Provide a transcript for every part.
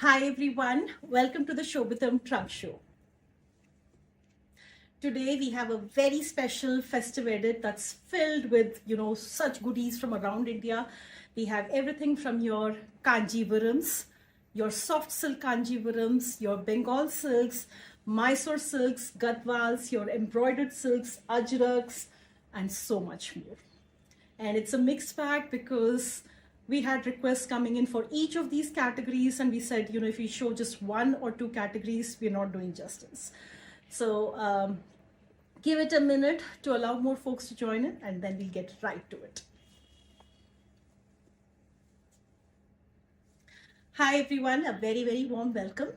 Hi everyone, welcome to the Shibitam Trunkshow. Today we have a very special festive edit that's filled with, such goodies from around India. We have everything from your Kanjivarams, your soft silk Kanjivarams, your Bengal silks, Mysore silks, Gadwals, your embroidered silks, Ajraks, and so much more. And it's a mixed bag because we had requests coming in for each of these categories, and we said, if we show just one or two categories, we're not doing justice. So give it a minute to allow more folks to join in, and then we'll get right to it. Hi everyone, a very, very warm welcome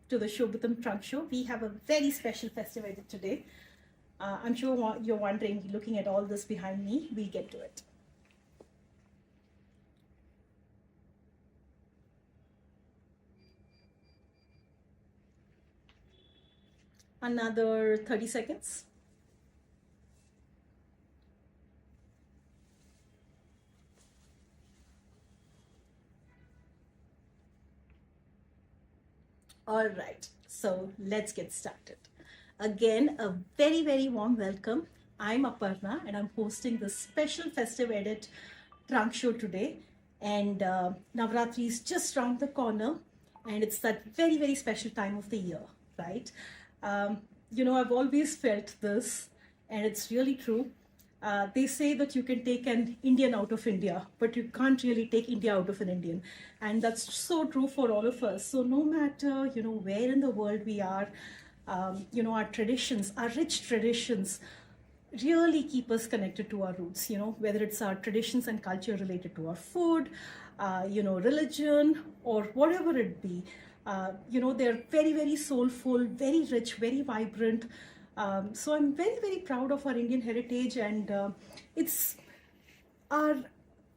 to the Shibitam Trunkshow. We have a very special festive edit today. I'm sure you're wondering, looking at all this behind me, we'll get to it. Another 30 seconds. All right, so let's get started. Again, a very, very warm welcome. I'm Aparna and I'm hosting this special festive edit trunk show today. And Navratri is just around the corner, and it's that very, very special time of the year, right? I've always felt this, and it's really true. They say that you can take an Indian out of India, but you can't really take India out of an Indian. And that's so true for all of us. So no matter, where in the world we are, our traditions, our rich traditions, really keep us connected to our roots, whether it's our traditions and culture related to our food, religion, or whatever it be. They're very, very soulful, very rich, very vibrant. So I'm very, very proud of our Indian heritage, and it's our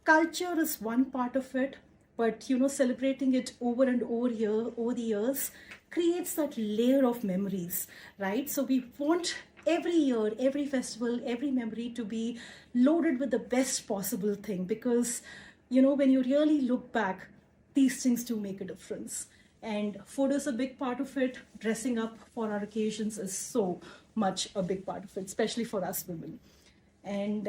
culture is one part of it, but celebrating it over and over the years creates that layer of memories, right? So we want every year, every festival, every memory to be loaded with the best possible thing, because when you really look back, these things do make a difference. And food is a big part of it. Dressing up for our occasions is so much a big part of it, especially for us women. And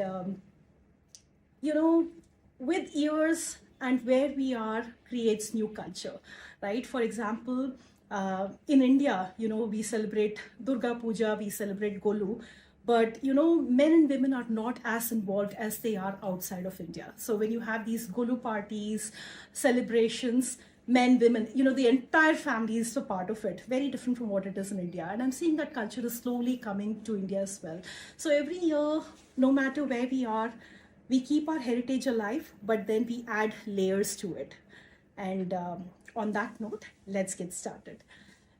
with years and where we are creates new culture, right? For example, in India, we celebrate Durga Puja, we celebrate Golu, but men and women are not as involved as they are outside of India. So when you have these Golu parties, celebrations, men, women, the entire family is a part of it. Very different from what it is in India. And I'm seeing that culture is slowly coming to India as well. So every year, no matter where we are, we keep our heritage alive, but then we add layers to it. And on that note, let's get started.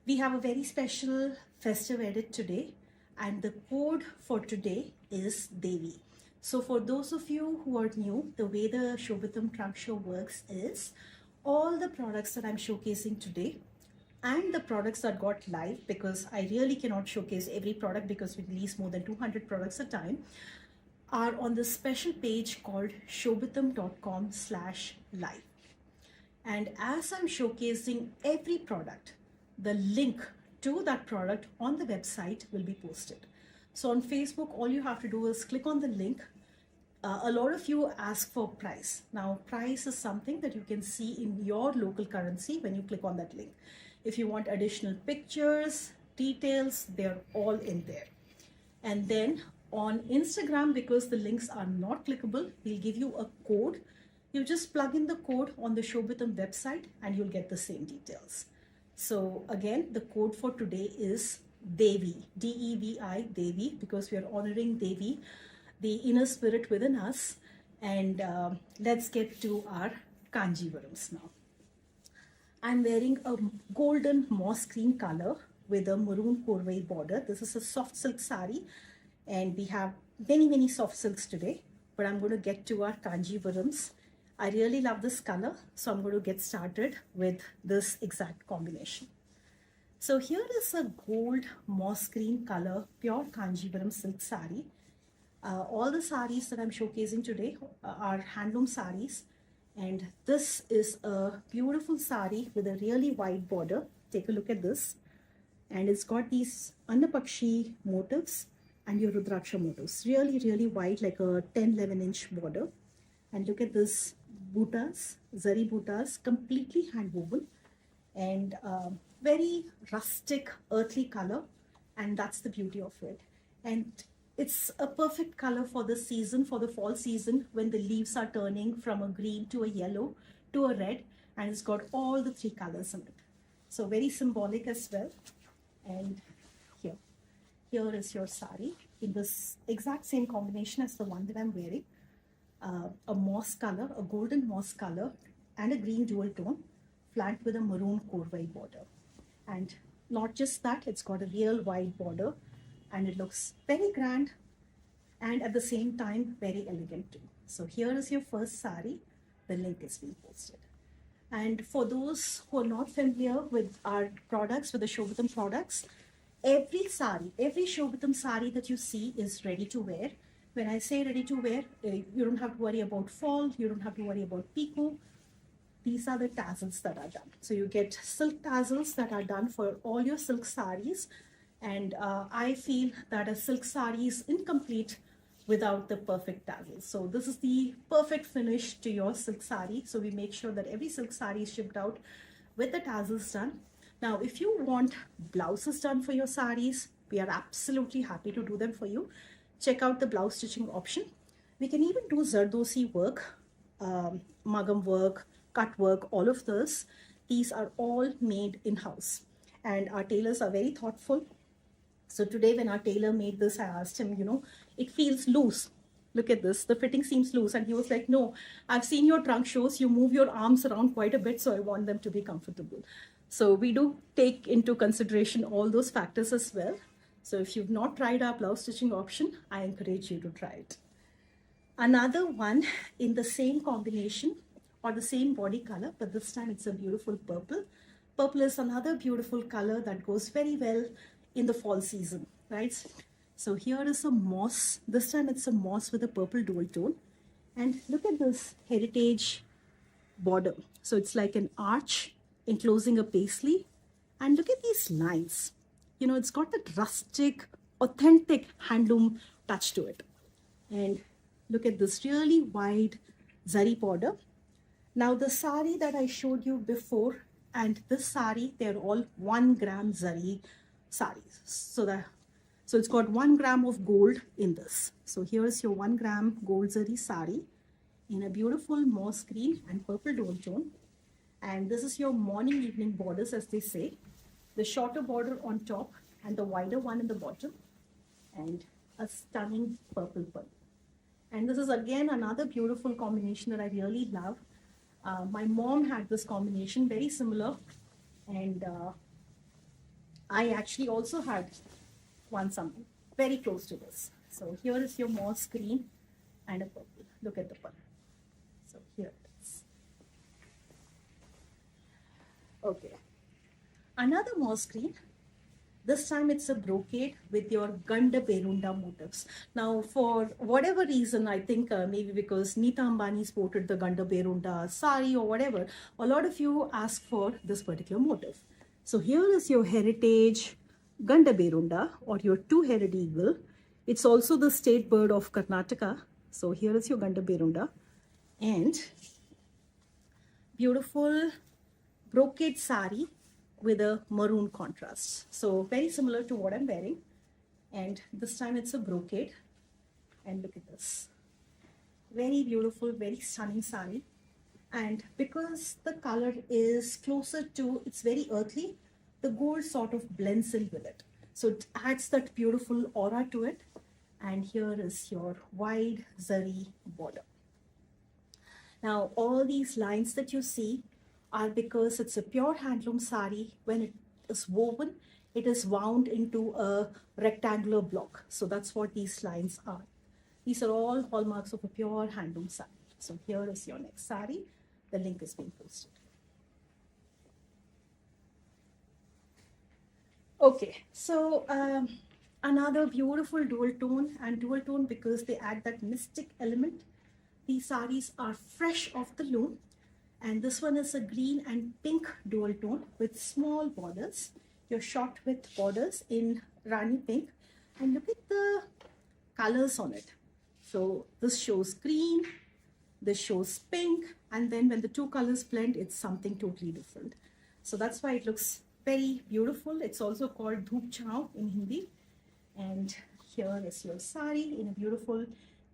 We have a very special festive edit today, and the code for today is Devi. So for those of you who are new, the way the Shibitam Trunk Show works is all the products that I'm showcasing today and the products that got live, because I really cannot showcase every product because we release more than 200 products a time, are on the special page called shobitam.com/live. And as I'm showcasing every product, the link to that product on the website will be posted. So on Facebook, all you have to do is click on the link. A lot of you ask for price. Now, price is something that you can see in your local currency when you click on that link. If you want additional pictures, details, they're all in there. And then on Instagram, because the links are not clickable, we'll give you a code. You just plug in the code on the Shibitam website and you'll get the same details. So again, the code for today is Devi, D-E-V-I, Devi, because we are honoring Devi, the inner spirit within us. And let's get to our Kanjivarams now. I'm wearing a golden moss green color with a maroon korvai border. This is a soft silk sari, and we have many, many soft silks today, but I'm going to get to our Kanjivarams. I really love this color, so I'm going to get started with this exact combination. So here is a gold moss green color, pure Kanjivaram silk sari. All the saris that I'm showcasing today are handloom saris, And this is a beautiful sari with a really wide border. Take a look at this. And it's got these Annapakshi motifs and your Rudraksha motifs. Really, really wide, like a 10-11 inch border. And look at this buttas, zari buttas, completely hand woven and very rustic, earthly color. And that's the beauty of it. And it's a perfect color for the season, for the fall season, when the leaves are turning from a green to a yellow to a red. And it's got all the three colors in it. So very symbolic as well. And here is your sari in this exact same combination as the one that I'm wearing. A moss color, a golden moss color, and a green dual tone, flanked with a maroon korvai border. And not just that, it's got a real wide border, and it looks very grand, and at the same time very elegant too. So here is your first sari. The link is being posted. And for those who are not familiar with our products, with the Shibitam products, every sari, every Shibitam sari that you see is ready to wear. When I say ready to wear, you don't have to worry about fall, you don't have to worry about picot. These are the tassels that are done. So you get silk tassels that are done for all your silk saris. And I feel that a silk sari is incomplete without the perfect tassels. So this is the perfect finish to your silk sari. So we make sure that every silk sari is shipped out with the tassels done. Now, if you want blouses done for your saris, we are absolutely happy to do them for you. Check out the blouse stitching option. We can even do Zardosi work, magam work, cut work, all of this. These are all made in-house. And our tailors are very thoughtful. So today when our tailor made this, I asked him, it feels loose. Look at this, the fitting seems loose. And he was like, no, I've seen your trunk shows, you move your arms around quite a bit, so I want them to be comfortable. So we do take into consideration all those factors as well. So if you've not tried our blouse stitching option, I encourage you to try it. Another one in the same combination or the same body color, but this time it's a beautiful purple. Purple is another beautiful color that goes very well in the fall season, right? So here is a moss. This time it's a moss with a purple dual tone. And look at this heritage border. So it's like an arch enclosing a paisley. And look at these lines. It's got that rustic, authentic handloom touch to it. And look at this really wide zari border. Now the sari that I showed you before and this sari, they're all 1 gram zari saris. So it's got 1 gram of gold in this. So here is your 1 gram gold zari sari in a beautiful moss green and purple dual tone. And this is your morning evening borders, as they say. The shorter border on top and the wider one in the bottom, and a stunning purple pearl. And this is again another beautiful combination that I really love. My mom had this combination, very similar, and I actually also had one something very close to this. So here is your moss green and a purple. Look at the pearl. So here it is. Okay. Another moss green. This time it's a brocade with your Ganda Berunda motifs. Now, for whatever reason, I think maybe because Nita Ambani sported the Ganda Berunda sari or whatever, a lot of you ask for this particular motif. So here is your heritage Ganda Berunda or your two-headed eagle. It's also the state bird of Karnataka. So here is your Ganda Berunda and beautiful brocade sari with a maroon contrast. So very similar to what I'm wearing. And this time it's a brocade. And look at this. Very beautiful, very stunning sari. And because the color is closer to, it's very earthly, the gold sort of blends in with it. So it adds that beautiful aura to it. And here is your wide zari border. Now all these lines that you see are because it's a pure handloom sari. When it is woven, it is wound into a rectangular block. So that's what these lines are. These are all hallmarks of a pure handloom sari. So here is your next sari. The link is being posted. Okay, so another beautiful dual tone, and dual tone because they add that mystic element. These sarees are fresh off the loom, and this one is a green and pink dual tone with small borders. Your short width borders in Rani pink, and look at the colors on it. So this shows green, this shows pink, and then when the two colors blend, it's something totally different. So that's why it looks very beautiful. It's also called Dhoop Chhao in Hindi. And here is your sari in a beautiful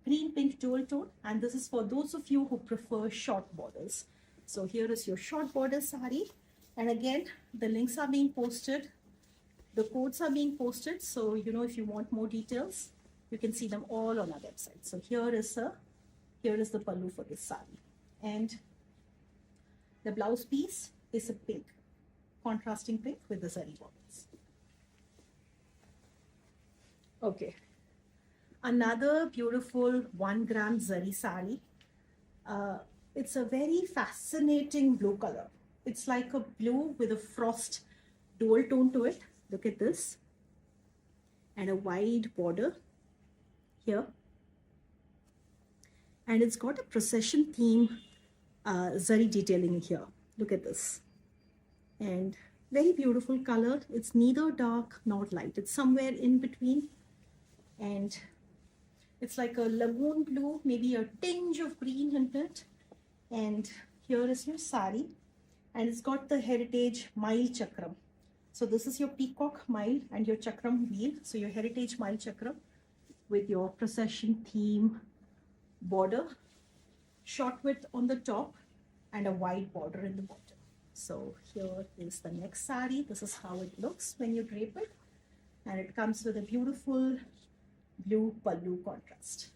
green pink dual tone, and this is for those of you who prefer short borders. So here is your short border sari, and again the links are being posted, the codes are being posted, so if you want more details, you can see them all on our website. So here is the pallu for this sari, and the blouse piece is a pink, contrasting pink with the zari borders. Okay, another beautiful 1 gram zari sari. It's a very fascinating blue color. It's like a blue with a frost dual tone to it. Look at this. And a wide border here. And it's got a procession theme zari detailing here. Look at this. And very beautiful color. It's neither dark nor light. It's somewhere in between. And it's like a lagoon blue, maybe a tinge of green in it. And here is your sari, and it's got the heritage mile chakram. So this is your peacock mile and your chakram wheel. So your heritage mile chakram with your procession theme border, short width on the top, and a wide border in the bottom. So here is the next sari. This is how it looks when you drape it, and it comes with a beautiful blue pallu contrast.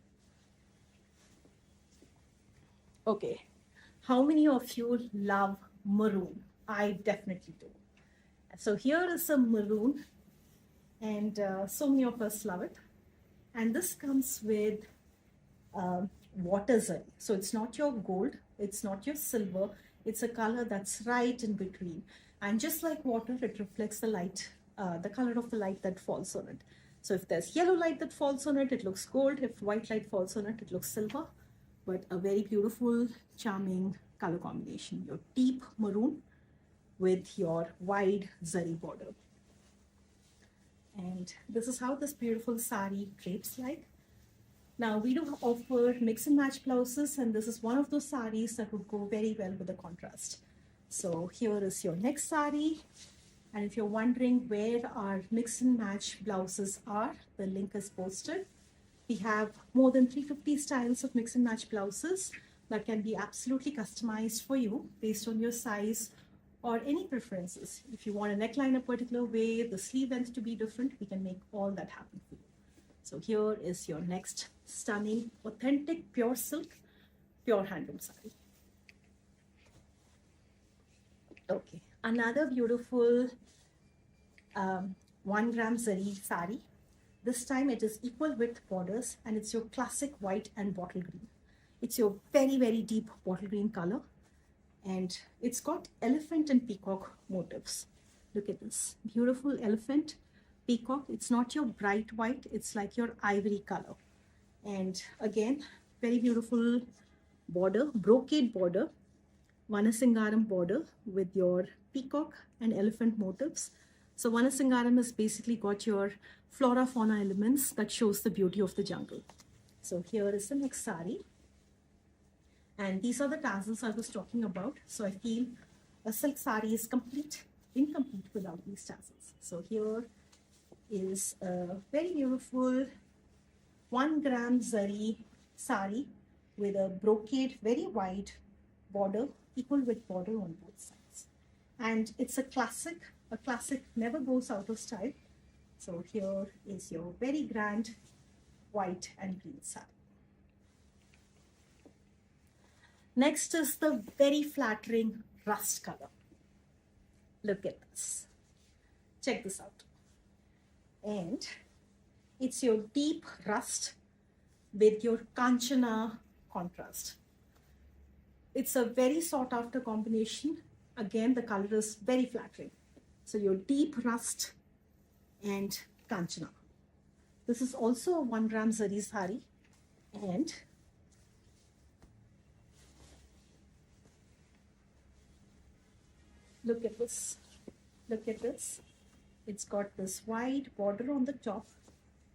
Okay, how many of you love maroon? I definitely do. So here is a maroon, and so many of us love it. And this comes with water zari. So it's not your gold, it's not your silver, it's a color that's right in between. And just like water, it reflects the light, the color of the light that falls on it. So if there's yellow light that falls on it, it looks gold. If white light falls on it, it looks silver. But a very beautiful, charming color combination. Your deep maroon with your wide zari border. And this is how this beautiful sari drapes like. Now we do offer mix and match blouses, and this is one of those saris that would go very well with the contrast. So here is your next sari. And if you're wondering where our mix and match blouses are, the link is posted. We have more than 350 styles of mix and match blouses that can be absolutely customized for you based on your size or any preferences. If you want a neckline a particular way, the sleeve length to be different, we can make all that happen for you. So here is your next stunning, authentic, pure silk, pure handloom sari. Okay, another beautiful 1 gram zari sari. This time it is equal width borders, and it's your classic white and bottle green. It's your very, very deep bottle green color, and it's got elephant and peacock motifs. Look at this beautiful elephant, peacock. It's not your bright white, it's like your ivory color. And again, very beautiful border, brocade border, Vanasingaram border with your peacock and elephant motifs. So Vanasingaram has basically got your flora fauna elements that shows the beauty of the jungle. So here is the next sari. And these are the tassels I was talking about. So I feel a silk sari is incomplete without these tassels. So here is a very beautiful 1 gram zari sari with a brocade, very wide border, equal width border on both sides. And it's a classic never goes out of style. So here is your very grand white and green sari. Next is the very flattering rust color. Look at this. Check this out. And it's your deep rust with your Kanchana contrast. It's a very sought after combination. Again, the color is very flattering. So your deep rust and Kanchana. This is also a 1 gram zari sari, and look at this. Look at this. It's got this wide border on the top,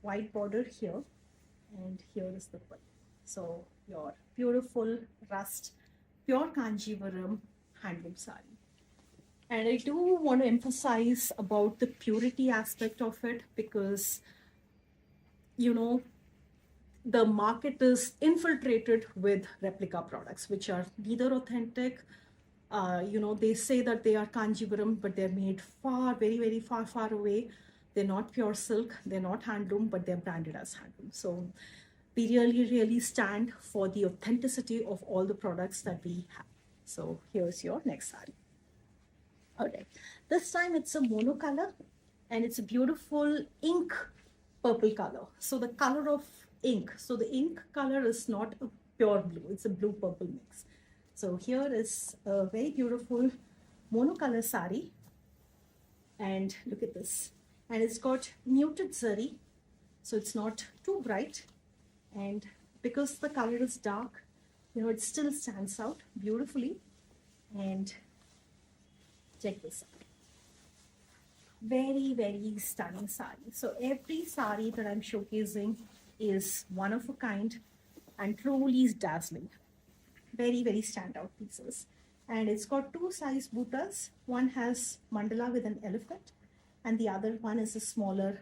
wide border here, and here is the pearl. So your beautiful rust, pure Kanjivaram handloom sari. And I do want to emphasize about the purity aspect of it, because you know the market is infiltrated with replica products which are neither authentic. They say that they are Kanjivaram, but they're made very far away. They're not pure silk, they're not handloom, but they're branded as handloom. So we really stand for the authenticity of all the products that we have. So here's your next sari. All right, this time it's a mono color, and it's a beautiful ink purple color. So the color of ink, so the ink color is not a pure blue, it's a blue purple mix. So here is a very beautiful monocolor sari, and look at this. And it's got muted zari, so it's not too bright. And because the color is dark, it still stands out beautifully. And check this out. Very stunning sari. So every sari that I'm showcasing is one of a kind and truly dazzling. Very standout pieces. And it's got two size buttas. One has mandala with an elephant, and the other one is a smaller,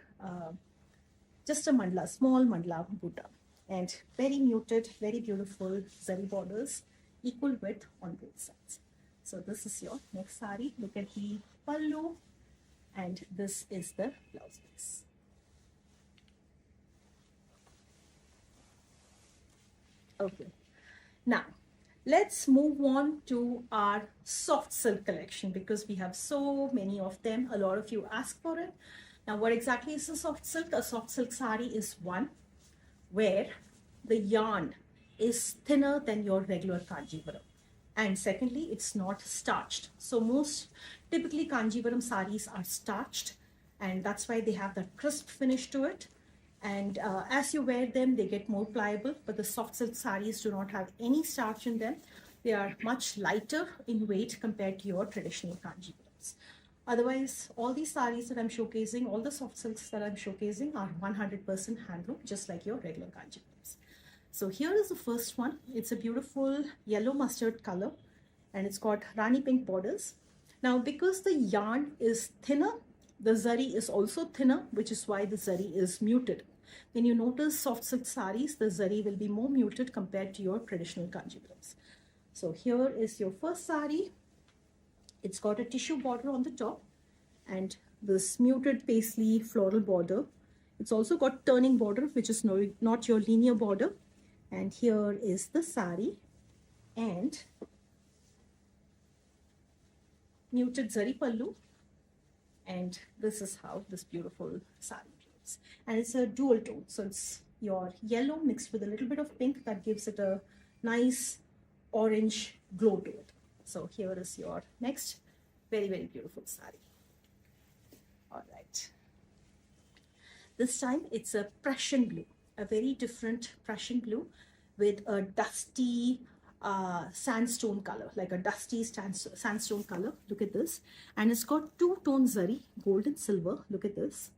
just a mandala, small mandala butta. And very muted, very beautiful zari borders, equal width on both sides. So this is your next sari. Look at the pallu, and this is the blouse piece. Okay, now let's move on to our soft silk collection, because we have so many of them. A lot of you ask for it. Now, what exactly is a soft silk? A soft silk sari is one where the yarn is thinner than your regular Kanjivaram. And secondly, it's not starched. So most typically Kanjivaram saris are starched, and that's why they have that crisp finish to it. And as you wear them, they get more pliable, but the soft silk saris do not have any starch in them. They are much lighter in weight compared to your traditional Kanjivarams. Otherwise, all these saris that I'm showcasing, all the soft silks that I'm showcasing are 100% handloom, just like your regular Kanjivarams. So here is the first one. It's a beautiful yellow mustard color, and it's got Rani pink borders. Now, because the yarn is thinner, the zari is also thinner, which is why the zari is muted. When you notice soft silk saris, the zari will be more muted compared to your traditional Kanjivarams. So here is your first sari. It's got a tissue border on the top and this muted paisley floral border. It's also got turning border, which is not your linear border. And here is the sari, and muted zari pallu. And this is how this beautiful sari looks. And it's a dual tone. So it's your yellow mixed with a little bit of pink that gives it a nice orange glow to it. So here is your next very beautiful sari. All right. This time it's a Prussian blue, a very different Prussian blue with a dusty sandstone color, like a dusty sandstone color. Look at this. And it's got two-tone zari, gold and silver. Look at this.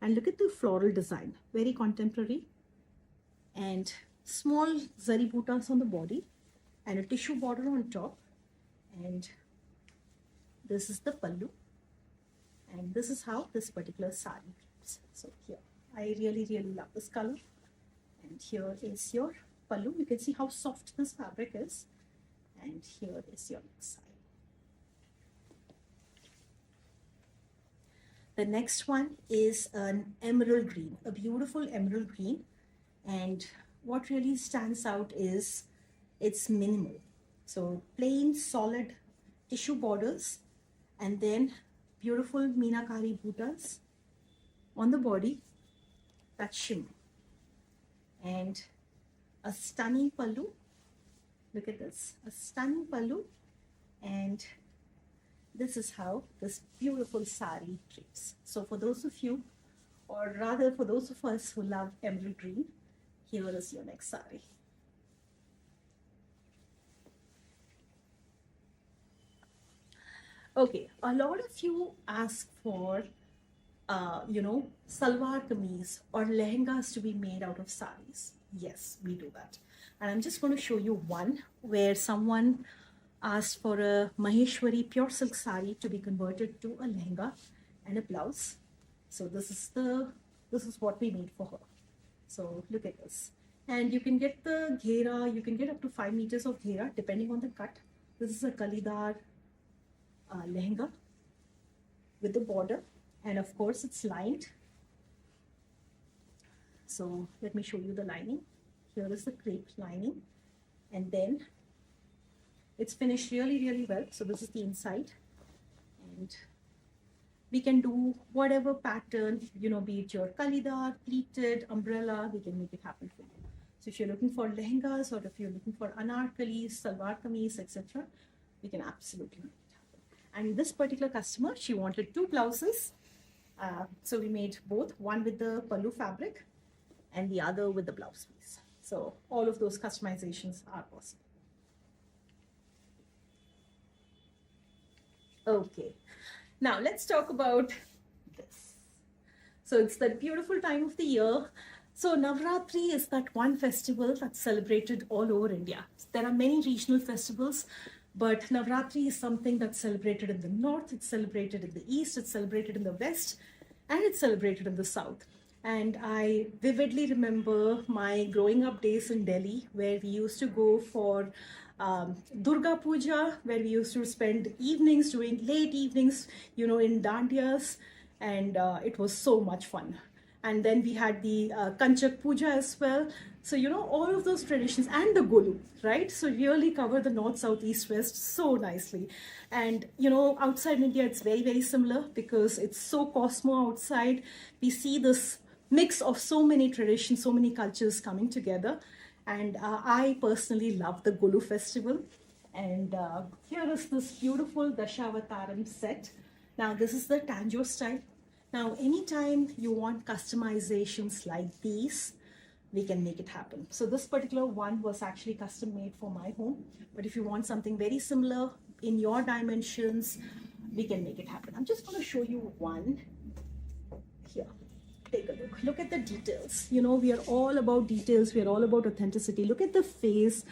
And look at the floral design, very contemporary. And small zari buttas on the body and a tissue border on top. And this is the pallu. And this is how this particular sari looks. So here, I really love this color. And here is your pallu. You can see how soft this fabric is. And here is your next sari. The next one is an emerald green, a beautiful emerald green. And what really stands out is it's minimal. So plain solid tissue borders, and then beautiful meenakari buttas on the body that shimmer. And a stunning pallu. Look at this, a stunning pallu. And this is how this beautiful sari drapes. So for those of you, or rather for those of us who love emerald green, here is your next sari. Okay, a lot of you ask for, salwar kameez or lehengas to be made out of sarees. Yes, we do that. And I'm just going to show you one where someone asked for a Maheshwari pure silk sari to be converted to a lehenga and a blouse. So this is what we made for her. So look at this. And you can get the ghera, you can get up to 5 meters of ghera depending on the cut. This is a kalidar lehenga with the border, and of course it's lined. So let me show you the lining. Here is the crepe lining, and then it's finished really well. So this is the inside, and we can do whatever pattern, be it your kalidar, pleated, umbrella, we can make it happen for you. So if you're looking for lehengas, or if you're looking for anarkalis, salwar kameez, etc., we can absolutely make it happen. And this particular customer, she wanted 2 blouses. So we made both, one with the pallu fabric and the other with the blouse piece. So all of those customizations are possible. Okay, now let's talk about this. So it's that beautiful time of the year. So Navratri is that one festival that's celebrated all over India. There are many regional festivals, but Navratri is something that's celebrated in the north, it's celebrated in the east, it's celebrated in the west, and it's celebrated in the south. And I vividly remember my growing up days in Delhi, where we used to go for Durga Puja, where we used to spend evenings doing late evenings, in dandiyas, and it was so much fun. And then we had the Kanchak Puja as well. So, all of those traditions, and the Golu, right? So really cover the north, south, east, west so nicely. And, outside India, it's very similar because it's so cosmo outside. We see this mix of so many traditions, so many cultures coming together. And I personally love the Golu festival. And here is this beautiful Dashavataram set. Now, this is the Tanjore style. Now, anytime you want customizations like these, we can make it happen. So this particular one was actually custom made for my home. But if you want something very similar in your dimensions, we can make it happen. I'm just going to show you one here. Take a look. Look at the details. We are all about details. We are all about authenticity. Look at the face.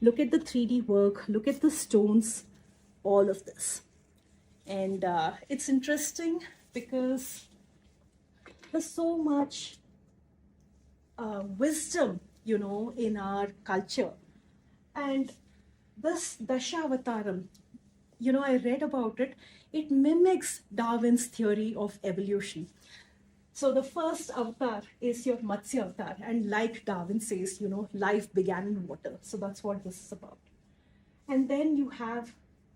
Look at the 3D work. Look at the stones. All of this. And it's interesting because there's so much wisdom, in our culture. And this Dashavataram, I read about it. It mimics Darwin's theory of evolution. So the first avatar is your Matsya avatar. And like Darwin says, life began in water. So that's what this is about. And then you have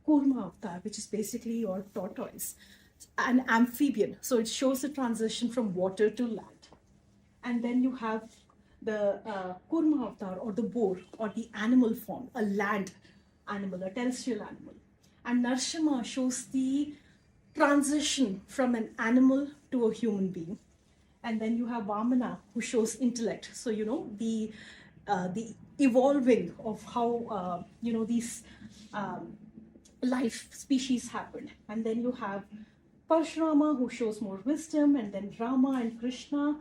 Kurma avatar, which is basically your tortoise, an amphibian. So it shows the transition from water to land. And then you have the Kurma avatar, or the boar, or the animal form, a land animal, a terrestrial animal. And Narshima shows the transition from an animal to a human being. And then you have Vamana, who shows intellect. So, the evolving of how, these life species happen. And then you have Parshurama, who shows more wisdom, and then Rama and Krishna,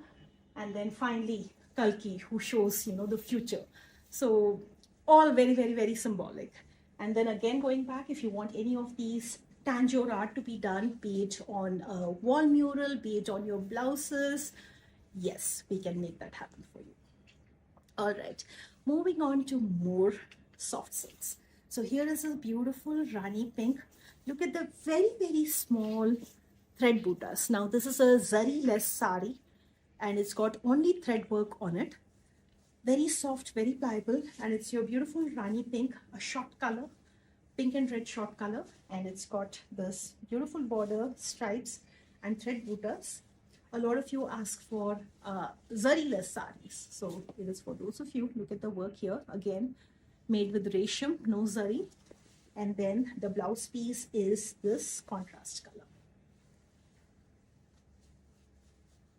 and then finally Kalki, who shows, the future. So all very symbolic. And then again, going back, if you want any of these Tanjore art to be done, be it on a wall mural, be it on your blouses, yes, we can make that happen for you. All right, moving on to more soft silks. So here is a beautiful Rani pink. Look at the very small thread buttas. Now this is a zari-less sari, and it's got only thread work on it. Very soft, very pliable, and it's your beautiful Rani pink, a short color, pink and red short color, and it's got this beautiful border, stripes, and thread buttas. A lot of you ask for zari-less saris, so it is for those of you. Look at the work here, again, made with resham, no zari, and then the blouse piece is this contrast color.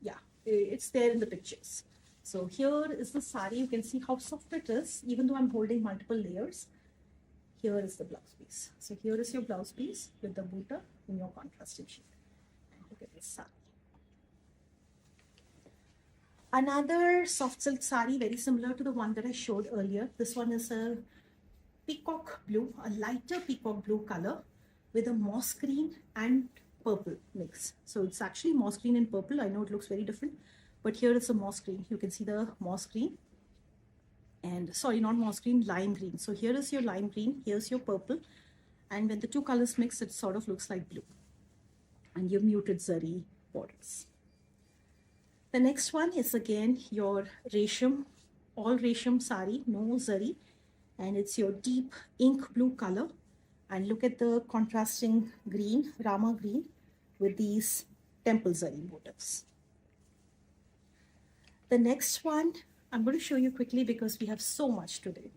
Yeah, it's there in the pictures. So here is the sari. You can see how soft it is, even though I'm holding multiple layers. here is the blouse piece. So here is your blouse piece with the butta in your contrasting shade. And look at this sari. Another soft silk sari, very similar to the one that I showed earlier. This one is a peacock blue, a lighter peacock blue color with a moss green and purple mix. So it's actually moss green and purple. I know it looks very different, but here it's a moss green. You can see the moss green and sorry, not moss green, lime green. So here is your lime green, here's your purple. And when the two colors mix, it sort of looks like blue. And your muted zari borders. The next one is again your resham, all resham sari, no zari. And it's your deep ink blue color. And look at the contrasting green, Rama green, with these temple zari motifs. The next one, I'm going to show you quickly because we have so much today.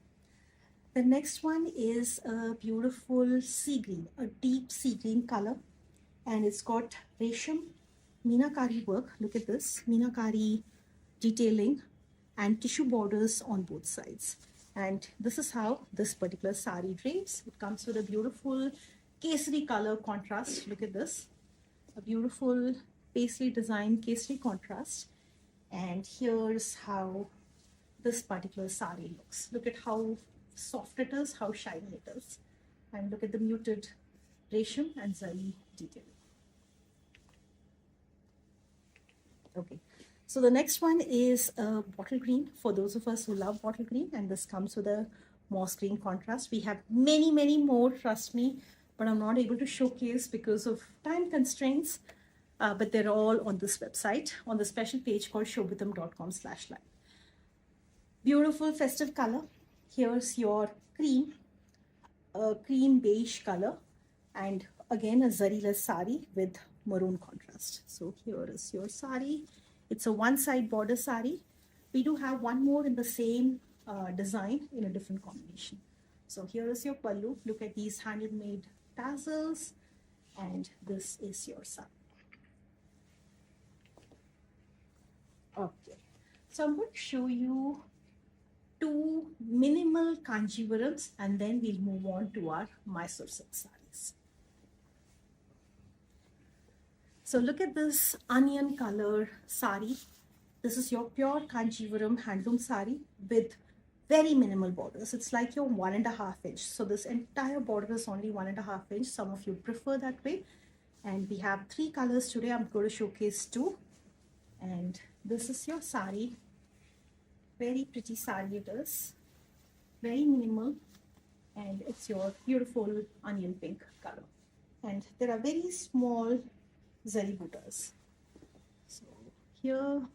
The next one is a beautiful sea green, a deep sea green color. And it's got resham, meenakari work. Look at this, meenakari detailing and tissue borders on both sides. And this is how this particular sari drapes. It comes with a beautiful kesari color contrast. Look at this, a beautiful paisley design kesari contrast. And here's how this particular sari looks. Look at how soft it is, how shiny it is. And look at the muted resham and zari detailing. Okay, so the next one is a bottle green for those of us who love bottle green, and this comes with a moss green contrast. We have many, many more, trust me, but I'm not able to showcase because of time constraints, but they're all on this website, on the special page called shibitam.com/live. Beautiful festive color. Here's your cream beige color, and again a zari-less sari with maroon contrast. So here is your sari. It's a one-side border sari. We do have one more in the same design in a different combination. So here is your pallu. Look at these handmade tassels, and this is your sari. Okay, so I'm going to show you two minimal kanjivarams, and then we'll move on to our Mysore silk sarees. So look at this onion color sari. This is your pure Kanjivaram handloom sari with very minimal borders. It's like your 1.5 inch. So this entire border is only 1.5 inch. Some of you prefer that way. And we have 3 colors today. I'm going to showcase 2. And this is your sari. Very pretty sari it is. Very minimal. And it's your beautiful onion pink color. And there are very small zari buttas. So here,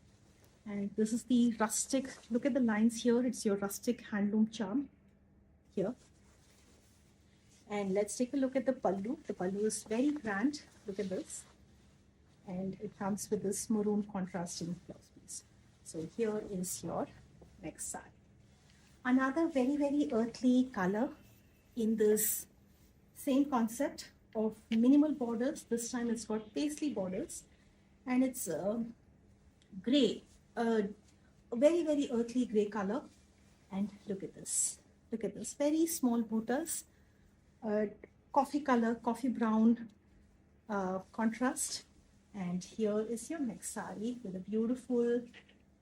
and this is the rustic, look at the lines here, it's your rustic handloom charm here. And let's take a look at the pallu. The pallu is very grand, look at this. And it comes with this maroon contrasting blouse piece. So here is your next sari. Another very, very earthly color in this same concept of minimal borders. This time it's got paisley borders, and it's gray, a very, very earthly gray color. And look at this, very small buttas, coffee color, coffee brown contrast. And here is your next sari with a beautiful,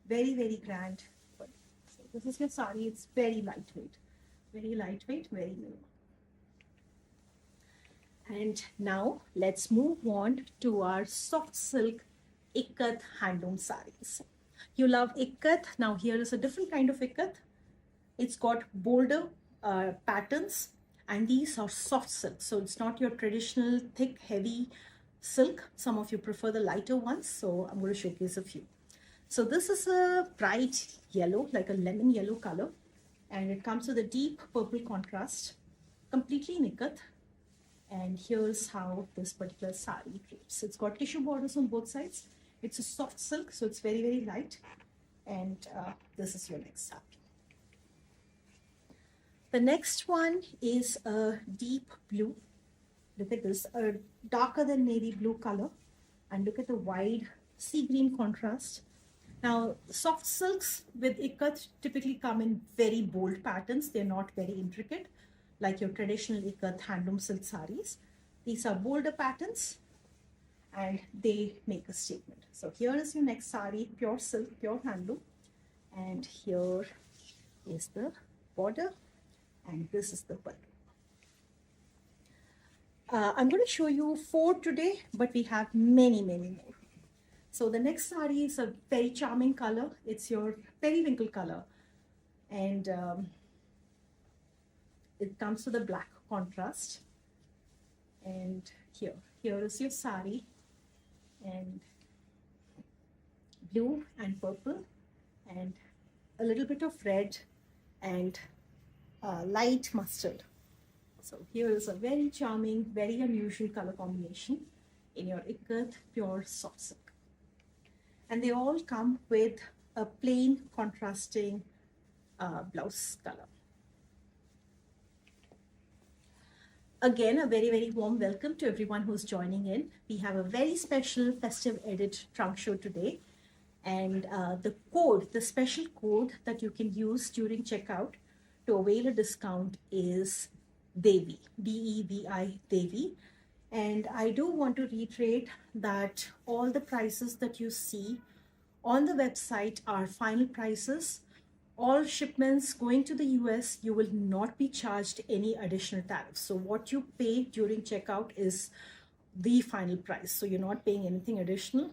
very, very grand body. So this is your sari. It's very lightweight, very minimal. And now let's move on to our soft silk ikat handloom sarees. You love ikat. Now here is a different kind of ikat. It's got bolder patterns, and these are soft silk. So it's not your traditional thick, heavy silk. Some of you prefer the lighter ones. So I'm going to showcase a few. So this is a bright yellow, like a lemon yellow color. And it comes with a deep purple contrast, completely in ikat. And here's how this particular sari drapes. It's got tissue borders on both sides. It's a soft silk, so it's very, very light. And this is your next sari. The next one is a deep blue. Look at this, a darker than navy blue color. And look at the wide sea green contrast. Now, soft silks with ikat typically come in very bold patterns. They're not very intricate. like your traditional ikat handloom silk sarees. These are bolder patterns and they make a statement. So here is your next saree, pure silk, pure handloom. And here is the border and this is the pallu. I'm going to show you 4 today, but we have many, many more. So the next saree is a very charming color. It's your periwinkle color. And it comes with a black contrast. And here is your saree. And blue and purple and a little bit of red and light mustard. So here is a very charming, very unusual color combination in your ikat pure soft silk. And they all come with a plain contrasting blouse color. Again, a very, very warm welcome to everyone who's joining in. We have a very special festive edit trunk show today. And the special code that you can use during checkout to avail a discount is Devi, D-E-V-I, Devi. And I do want to reiterate that all the prices that you see on the website are final prices. All shipments going to the US, you will not be charged any additional tariffs. So what you pay during checkout is the final price. So you're not paying anything additional.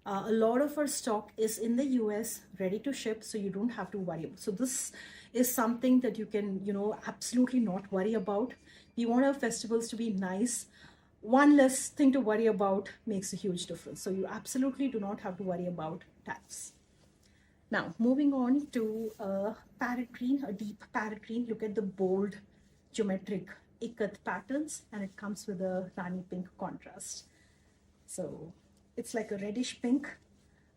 A lot of our stock is in the US, ready to ship, so you don't have to worry about. So this is something that you can, absolutely not worry about. We want our festivals to be nice. One less thing to worry about makes a huge difference. So you absolutely do not have to worry about tariffs. Now, moving on to a parrot green, a deep parrot green. Look at the bold geometric ikat patterns, and it comes with a rani pink contrast. So it's like a reddish pink.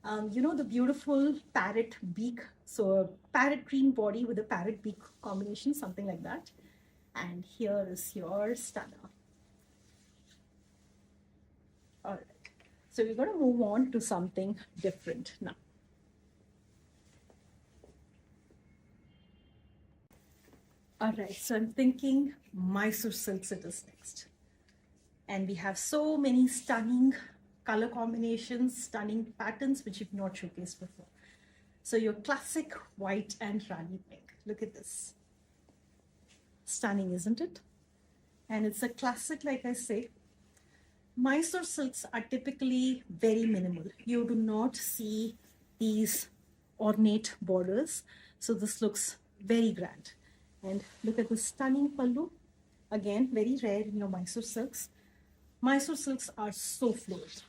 The beautiful parrot beak. So a parrot green body with a parrot beak combination, something like that. And here is your stunner. All right. So we're going to move on to something different now. All right, so I'm thinking Mysore silks it is next. And we have so many stunning color combinations, stunning patterns, which you've not showcased before. So your classic white and rani pink. Look at this. Stunning, isn't it? And it's a classic, like I say. Mysore silks are typically very minimal. You do not see these ornate borders. So this looks very grand. And look at the stunning pallu. Again, very rare in your Mysore silks. Mysore silks are so fluid.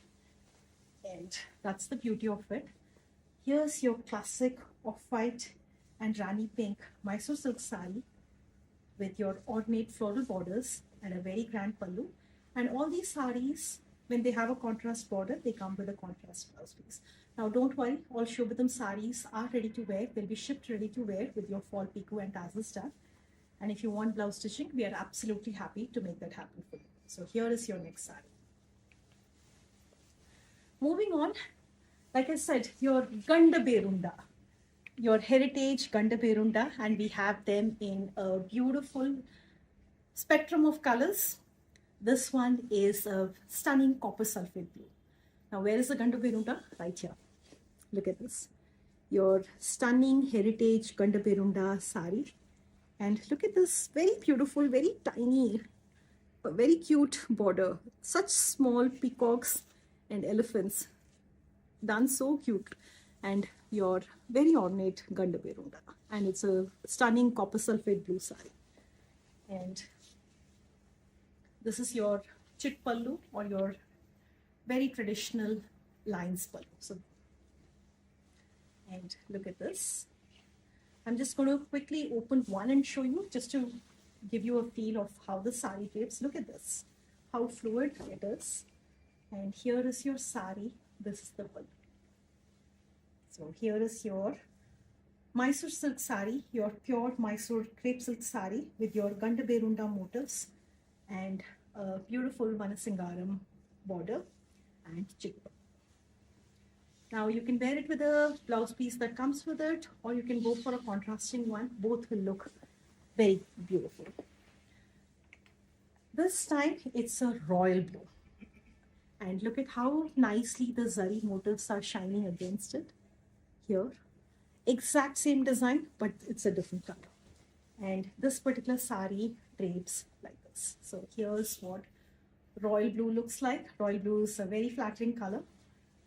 And that's the beauty of it. Here's your classic off-white and rani pink Mysore silk saree with your ornate floral borders and a very grand pallu. And all these sarees, when they have a contrast border, they come with a contrast blouse piece. Now, don't worry, all Shibitam sarees are ready to wear. They'll be shipped ready to wear with your fall picot and tassels done. And if you want blouse stitching, we are absolutely happy to make that happen for you. So here is your next saree. Moving on, like I said, your Ganda Berunda, your heritage Ganda Berunda, and we have them in a beautiful spectrum of colors. This one is a stunning copper sulfate blue. Now, where is the Ganda Berunda? Right here. Look at this. Your stunning heritage Ganda Berunda saree. And look at this very beautiful, very tiny, very cute border. Such small peacocks and elephants. Done so cute. And your very ornate Ganda Berunda. And it's a stunning copper sulfate blue saree. And this is your chit pallu or your very traditional lines pallu. So, and look at this. I'm just going to quickly open one and show you just to give you a feel of how the saree drapes. Look at this, how fluid it is. And here is your saree. This is the pallu. So here is your Mysore silk saree, your pure Mysore crepe silk saree with your Ganda Berunda motifs and a beautiful Vanasingaram border and chickpea. Now you can wear it with a blouse piece that comes with it, or you can go for a contrasting one. Both will look very beautiful. This time it's a royal blue. And look at how nicely the zari motifs are shining against it here. Exact same design, but it's a different color. And this particular sari drapes like this. So here's what royal blue looks like. Royal blue is a very flattering color.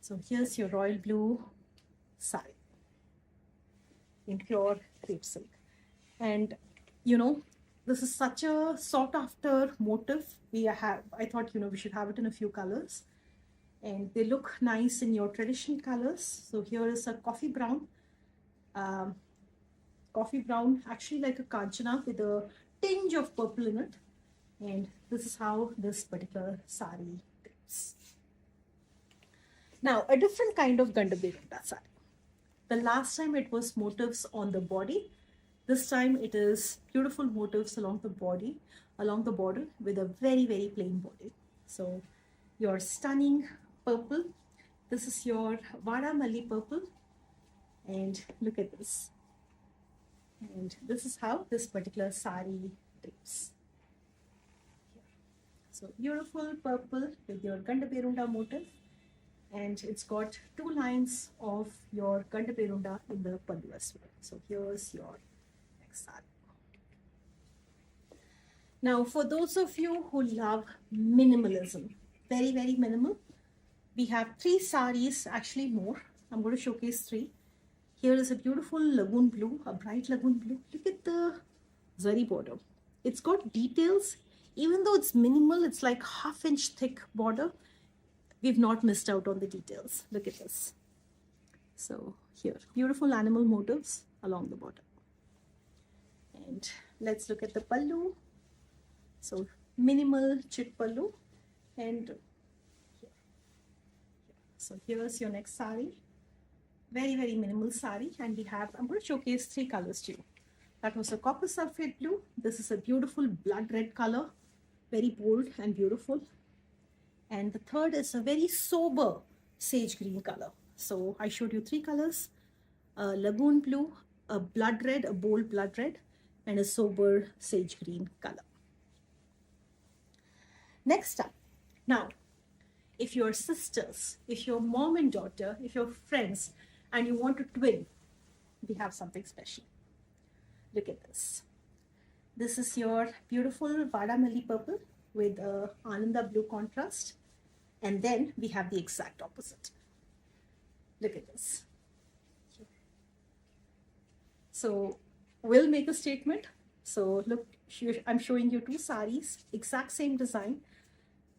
So here's your royal blue sari in pure crepe silk. And you know, this is such a sought after motif. I thought, we should have it in a few colors. And they look nice in your traditional colors. So here is a coffee brown, actually like a kanchana with a tinge of purple in it. And this is how this particular sari is. Now, a different kind of Gandabirunda sari. The last time it was motifs on the body. This time it is beautiful motifs along the border with a very, very plain body. So your stunning purple. This is your Vada Malli purple. And look at this. And this is how this particular sari drapes. So beautiful purple with your Gandabirunda motif. And it's got 2 lines of your Gandabirunda in the pallu as well. So here's your next sari. Now, for those of you who love minimalism, very, very minimal, we have 3 saris, actually more. I'm going to showcase 3. Here is a beautiful lagoon blue, a bright lagoon blue. Look at the zari border. It's got details. Even though it's minimal, it's like 1/2 inch thick border. We've not missed out on the details. Look at this. So here, beautiful animal motifs along the border. And let's look at the pallu. So minimal chit pallu. And here. So here's your next sari. Very, very minimal sari. And I'm going to showcase 3 colors to you. That was a copper sulfate blue. This is a beautiful blood red color. Very bold and beautiful. And the third is a very sober sage green color. So I showed you 3 colors, a lagoon blue, a blood red, a bold blood red, and a sober sage green color. Next up, now, if you're sisters, if you're mom and daughter, if you're friends, and you want to twin, we have something special. Look at this. This is your beautiful Vada Malli purple with a Ananda blue contrast. And then we have the exact opposite. Look at this. So we'll make a statement. So look, I'm showing you 2 saris, exact same design,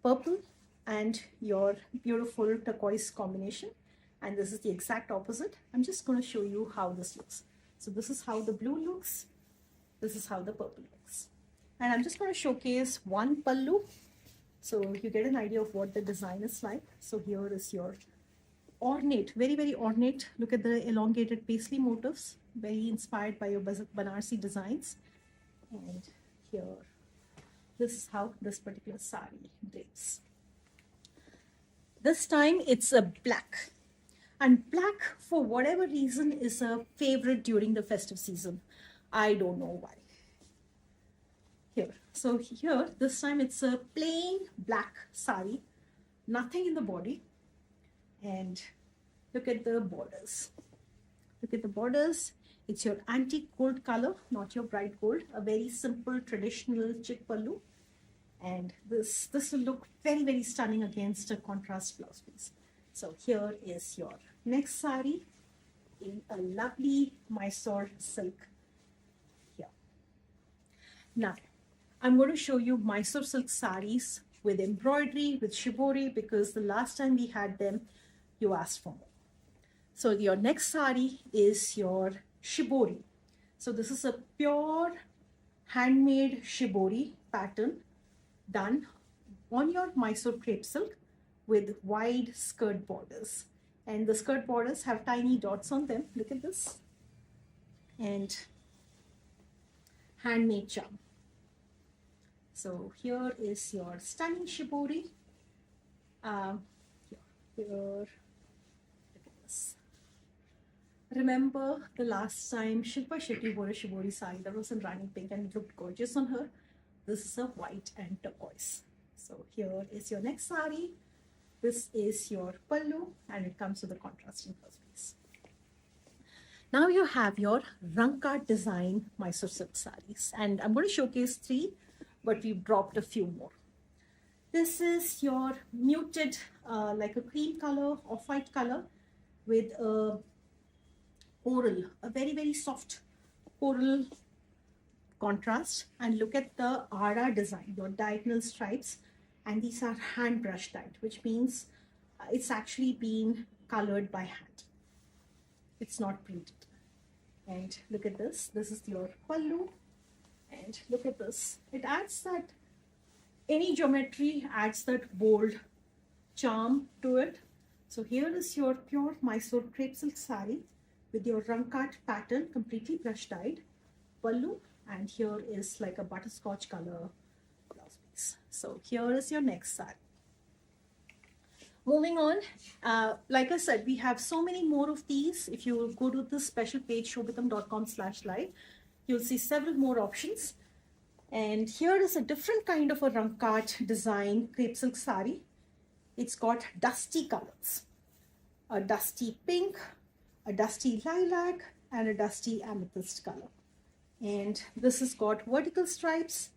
purple and your beautiful turquoise combination. And this is the exact opposite. I'm just going to show you how this looks. So this is how the blue looks. This is how the purple looks. And I'm just going to showcase one pallu, so you get an idea of what the design is like. So here is your ornate, very, very ornate. Look at the elongated paisley motifs, very inspired by your Banarsi designs. And here, this is how this particular sari drapes. This time it's a black. And black, for whatever reason, is a favorite during the festive season. I don't know why. Here. So here, this time it's a plain black sari, nothing in the body. And look at the borders. Look at the borders. It's your antique gold color, not your bright gold. A very simple traditional chit pallu. And this will look very, very stunning against a contrast blouse piece. So here is your next sari in a lovely Mysore silk here. Now, I'm going to show you Mysore silk saris with embroidery, with shibori, because the last time we had them, you asked for more. So your next sari is your shibori. So this is a pure handmade shibori pattern done on your Mysore crepe silk with wide skirt borders. And the skirt borders have tiny dots on them. Look at this. And handmade charm. So here is your stunning shibori. Here, look at this. Remember the last time Shilpa Shetty wore a shibori sari that was in running pink and it looked gorgeous on her. this is a white and turquoise. So here is your next sari. This is your pallu, and it comes with a contrasting first piece. Now you have your Ranka design Mysore silk sarees, and I'm going to showcase 3, but we've dropped a few more. This is your muted, like a cream color, off-white color with a coral, a very, very soft coral contrast. And look at the Ara design, your diagonal stripes, and these are hand brush dyed, which means it's actually been colored by hand. It's not printed. And look at this. This is your pallu. And look at this. It adds that, any geometry adds that bold charm to it. So here is your pure Mysore crepe silk saree with your Rankat pattern, completely brush dyed pallu, and here is like a butterscotch color blouse piece. So here is your next saree. Moving on, like I said, we have so many more of these. If you go to this special page, shibitam.com/live, you'll see several more options. And here is a different kind of a Rankat design crepe silk saree. It's got dusty colors, a dusty pink, a dusty lilac, and a dusty amethyst color. And this has got vertical stripes,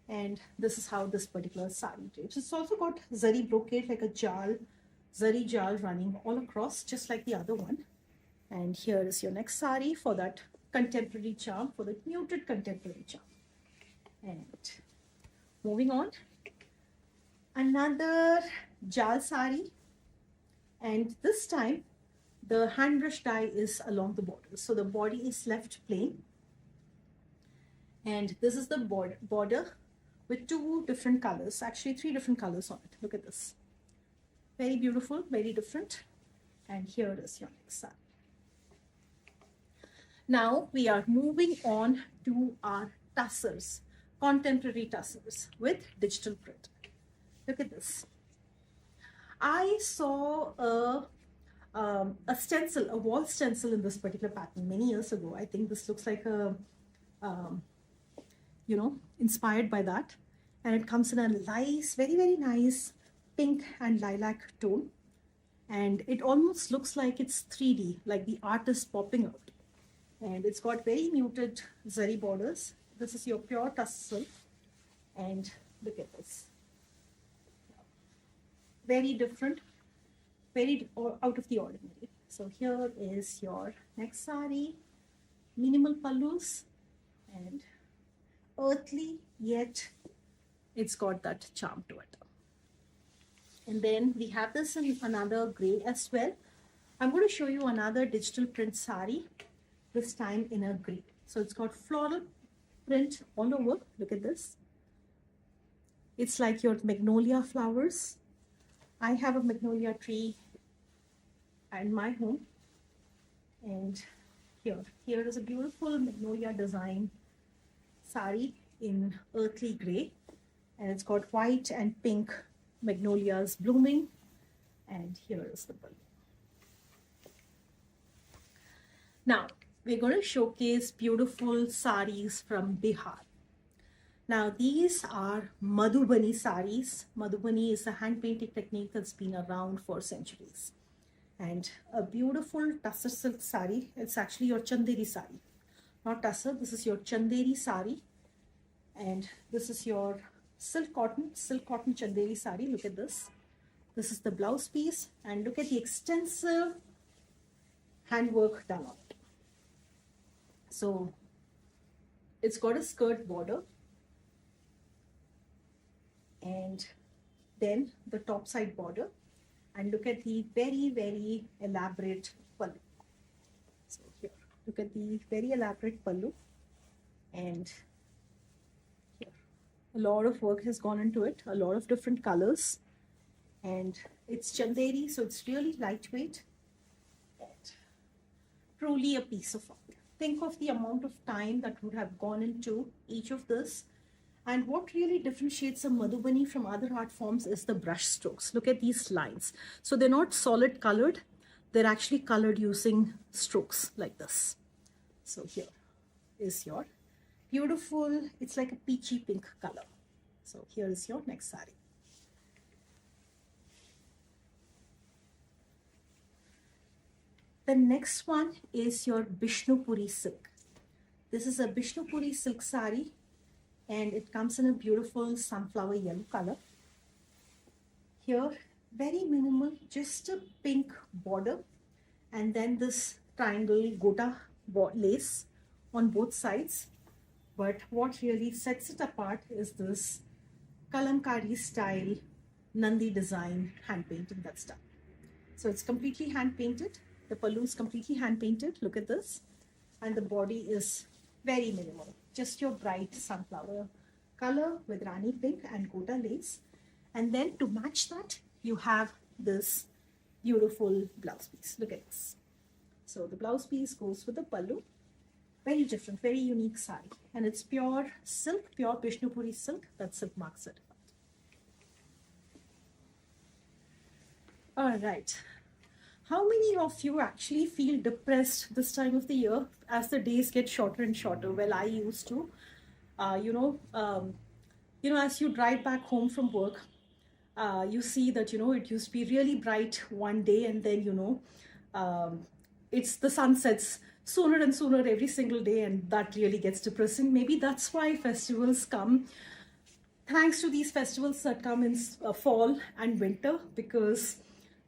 and this is how this particular saree drapes. It's also got zari brocade, like a jal, zari jal running all across, just like the other one. And here is your next saree for that contemporary charm, for the muted contemporary charm. And moving on, another jal sari, and this time the hand brush dye is along the border, so the body is left plain, and this is the border with 2 different colors, actually 3 different colors on it. Look at this, very beautiful, very different. And here is your next sari. Now we are moving on to our tassels, contemporary tassels with digital print. Look at this. I saw a stencil, a wall stencil in this particular pattern many years ago. I think this looks like a, inspired by that. And it comes in a nice, very, very nice pink and lilac tone. And it almost looks like it's 3D, like the art is popping out. And it's got very muted zari borders. This is your pure tussle, and look at this. Very different, very out of the ordinary. So here is your next sari, minimal pallus, and earthly, yet it's got that charm to it. And then we have this in another gray as well. I'm going to show you another digital print sari, this time in a gray. So it's got floral print all over. Look at this. It's like your magnolia flowers. I have a magnolia tree in my home, and here is a beautiful magnolia design sari in earthly gray, and it's got white and pink magnolias blooming, and here is the bulb. Now we're going to showcase beautiful saris from Bihar. Now these are Madhubani saris. Madhubani is a hand painting technique that's been around for centuries. And a beautiful tussar silk sari. It's actually your Chanderi sari. Not tussar, this is your Chanderi sari. And this is your silk cotton Chanderi sari. Look at this. This is the blouse piece, and look at the extensive handwork done on it. So it's got a skirt border, and then the top side border, and look at the very, very elaborate pallu. So here, look at the very elaborate pallu, and here a lot of work has gone into it, a lot of different colors, and it's Chanderi, so it's really lightweight and truly a piece of art. Think of the amount of time that would have gone into each of this. And what really differentiates a Madhubani from other art forms is the brush strokes. Look at these lines. So they're not solid colored. They're actually colored using strokes like this. So here is your beautiful, it's like a peachy pink color. So here is your next saree. The next one is your Bishnupuri silk. This is a Bishnupuri silk saree and it comes in a beautiful sunflower yellow color. Here, very minimal, just a pink border and then this triangle gota lace on both sides. But what really sets it apart is this kalamkari style Nandi design hand painting that's done. So it's completely hand painted. The pallu is completely hand painted. Look at this. And the body is very minimal. Just your bright sunflower color with Rani pink and gota lace. And then to match that, you have this beautiful blouse piece. Look at this. So the blouse piece goes with the pallu. Very different, very unique saree. And it's pure silk, pure Bishnupuri silk. That's silk mark certified. All right. How many of you actually feel depressed this time of the year as the days get shorter and shorter? Well, I used to. As you drive back home from work, you see that, it used to be really bright one day and then, it's the sun sets sooner and sooner every single day and that really gets depressing. Maybe that's why festivals come. Thanks to these festivals that come in fall and winter, because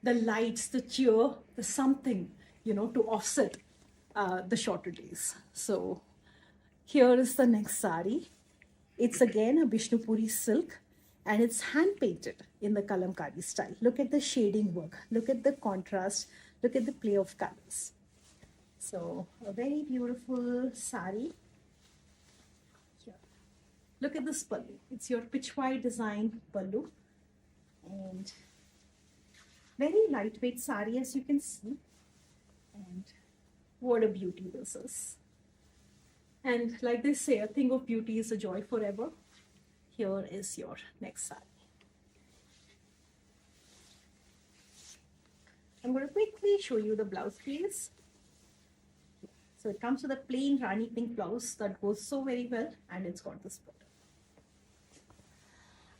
the lights, the cheer, the something, to offset the shorter days. So here is the next saree. It's again a Bishnupuri silk and it's hand painted in the kalamkari style. Look at the shading work. Look at the contrast. Look at the play of colors. So a very beautiful saree. Here. Look at this pallu. It's your pitchwai design pallu. And very lightweight saree, as you can see. And what a beauty this is. And like they say, a thing of beauty is a joy forever. Here is your next saree. I'm going to quickly show you the blouse piece. So it comes with a plain Rani pink blouse that goes so very well, and it's got this border.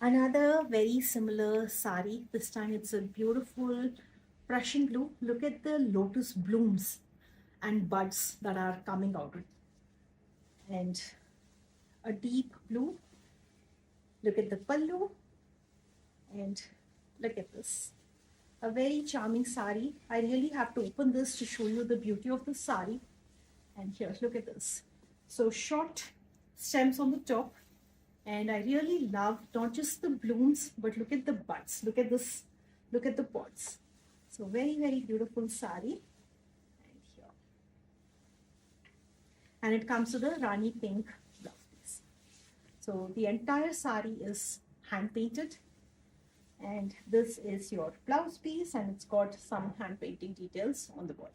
Another very similar saree. This time it's a beautiful Prussian blue. Look at the lotus blooms and buds that are coming out. And a deep blue. Look at the pallu. And look at this. A very charming saree. I really have to open this to show you the beauty of the saree. And here, look at this. So short stems on the top. And I really love not just the blooms, but look at the buds. Look at this. Look at the pods. So very, very beautiful saree. And here. And it comes with a Rani pink blouse piece. So the entire saree is hand painted. And this is your blouse piece and it's got some hand painting details on the bottom.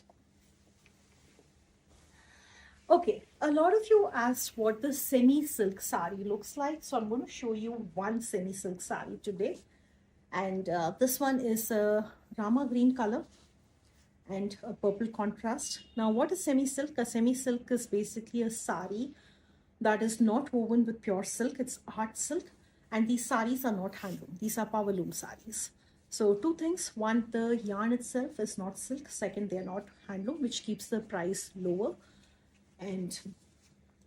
Okay, a lot of you asked what the semi-silk saree looks like. So I'm going to show you one semi-silk saree today. And this one is a Rama green color and a purple contrast. Now what is semi-silk? A semi-silk is basically a saree that is not woven with pure silk. It's art silk. And these sarees are not handloom. These are power loom sarees. So two things. One, the yarn itself is not silk. Second, they're not handloom, which keeps the price lower. And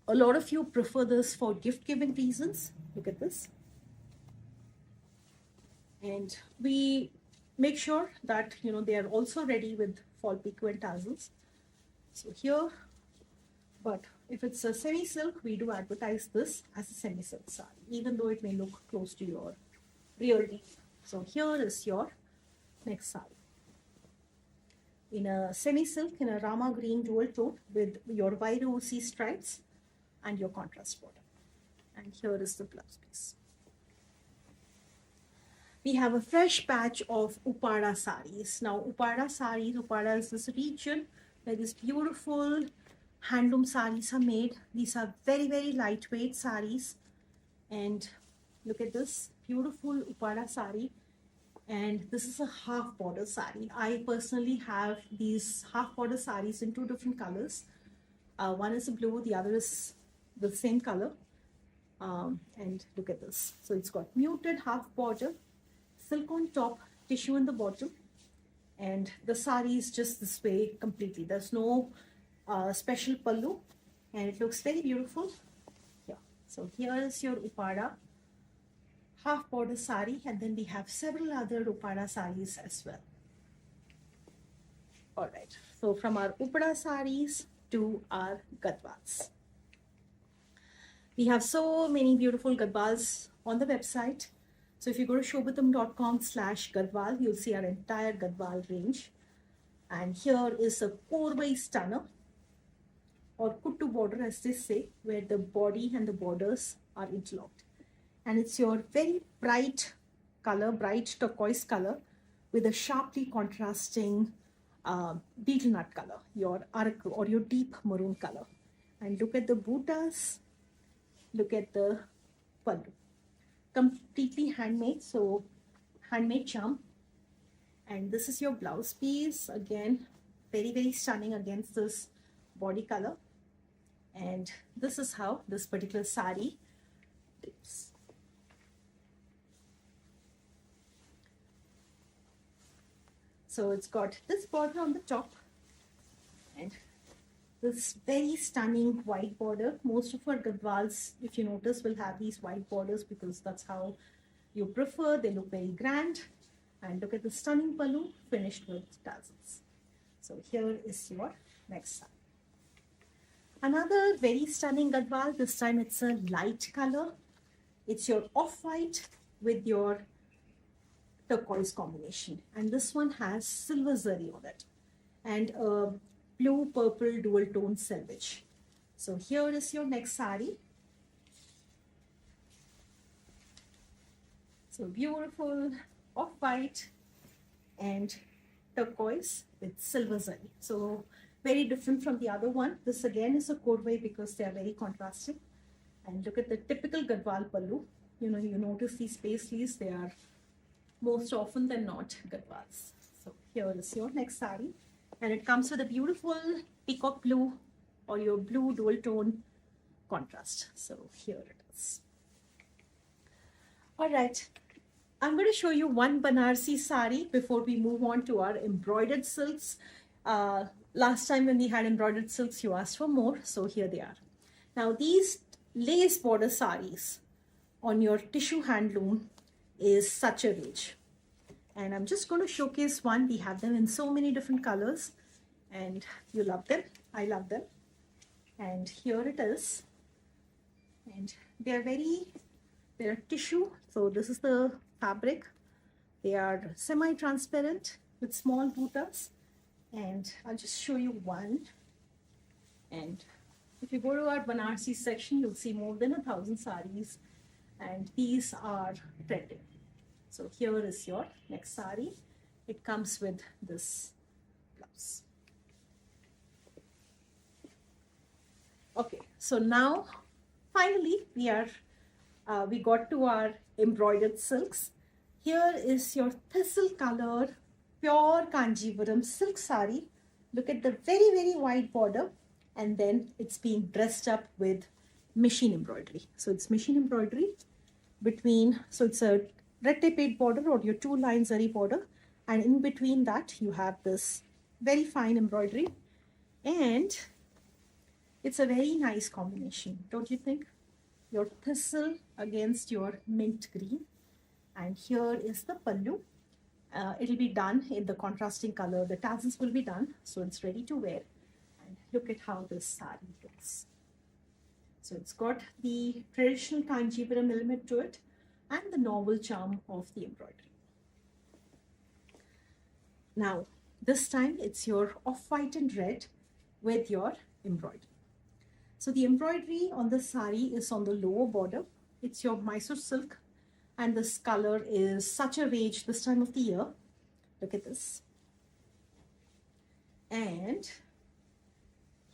a lot of you prefer this for gift-giving reasons. Look at this. And we make sure that, they are also ready with fall pico and tassels. So here, but if it's a semi-silk, we do advertise this as a semi-silk saree, even though it may look close to your real deal. So here is your next saree. In a semi-silk, in a Rama green dual tone with your Vairusi stripes and your contrast border. And here is the blouse piece. We have a fresh batch of Upada sarees. Now, Upada sarees, Upada is this region where these beautiful handloom sarees are made. These are very, very lightweight sarees. And look at this beautiful Upada saree. And this is a half border saree. I personally have these half border sarees in two different colors. One is blue, the other is the same color. And look at this. So it's got muted half border, silk on top, tissue in the bottom, and the sari is just this way completely. There's no special pallu, and it looks very beautiful. Yeah. So here is your Upada half border sari, and then we have several other Upada saris as well. All right. So from our Upada saris to our Gadwals. We have so many beautiful Gadwals on the website. So if you go to shibitam.com/Gadwal, you'll see our entire Gadwal range. And here is a Korbai stunner, or kuttu border as they say, where the body and the borders are interlocked. And it's your very bright color, bright turquoise color, with a sharply contrasting beetle nut color, your arak or your deep maroon color. And look at the bootas, look at the pallu. Completely handmade, so handmade charm. And this is your blouse piece, again very, very stunning against this body color. And this is how this particular sari looks. So it's got this border on the top and this very stunning white border. Most of our Gadwals, if you notice, will have these white borders because that's how you prefer. They look very grand. And look at the stunning pallu finished with tassels. So here is your next sari. Another very stunning Gadwal. This time it's a light color. It's your off-white with your turquoise combination. And this one has silver zari on it. And a blue-purple dual-tone selvage. So here is your next sari. So beautiful off-white and turquoise with silver zari. So very different from the other one. This again is a Korbai because they are very contrasting. And look at the typical Gadwal pallu. You know, you notice these paisleys, they are most often than not Gadwals. So here is your next sari. And it comes with a beautiful peacock blue or your blue dual tone contrast. So here it is. All right. I'm going to show you one Banarsi sari before we move on to our embroidered silks. Last time when we had embroidered silks, you asked for more. So here they are. Now these lace border saris on your tissue handloom is such a rage. And I'm just going to showcase one. We have them in so many different colors and you love them. I love them. And here it is. And they're tissue. So this is the fabric. They are semi-transparent with small bootas. And I'll just show you one. And if you go to our Banarsi section, you'll see more than 1,000 saris. And these are trending. So here is your next sari. It comes with this blouse. Okay, so now finally we got to our embroidered silks. Here is your thistle color pure Kanjivaram silk sari. Look at the very, very wide border, and then it's being dressed up with machine embroidery. So it's machine embroidery between, so it's a red tape border or your 2-line zari border, and in between that you have this very fine embroidery, and it's a very nice combination, don't you think? Your thistle against your mint green, and here is the pallu. It'll be done in the contrasting color. The tassels will be done, so it's ready to wear. And look at how this sari looks. So it's got the traditional Kanjivaram element to it and the novel charm of the embroidery. Now, this time it's your off-white and red with your embroidery. So the embroidery on the sari is on the lower border. It's your Mysore silk, and this color is such a rage this time of the year. Look at this. And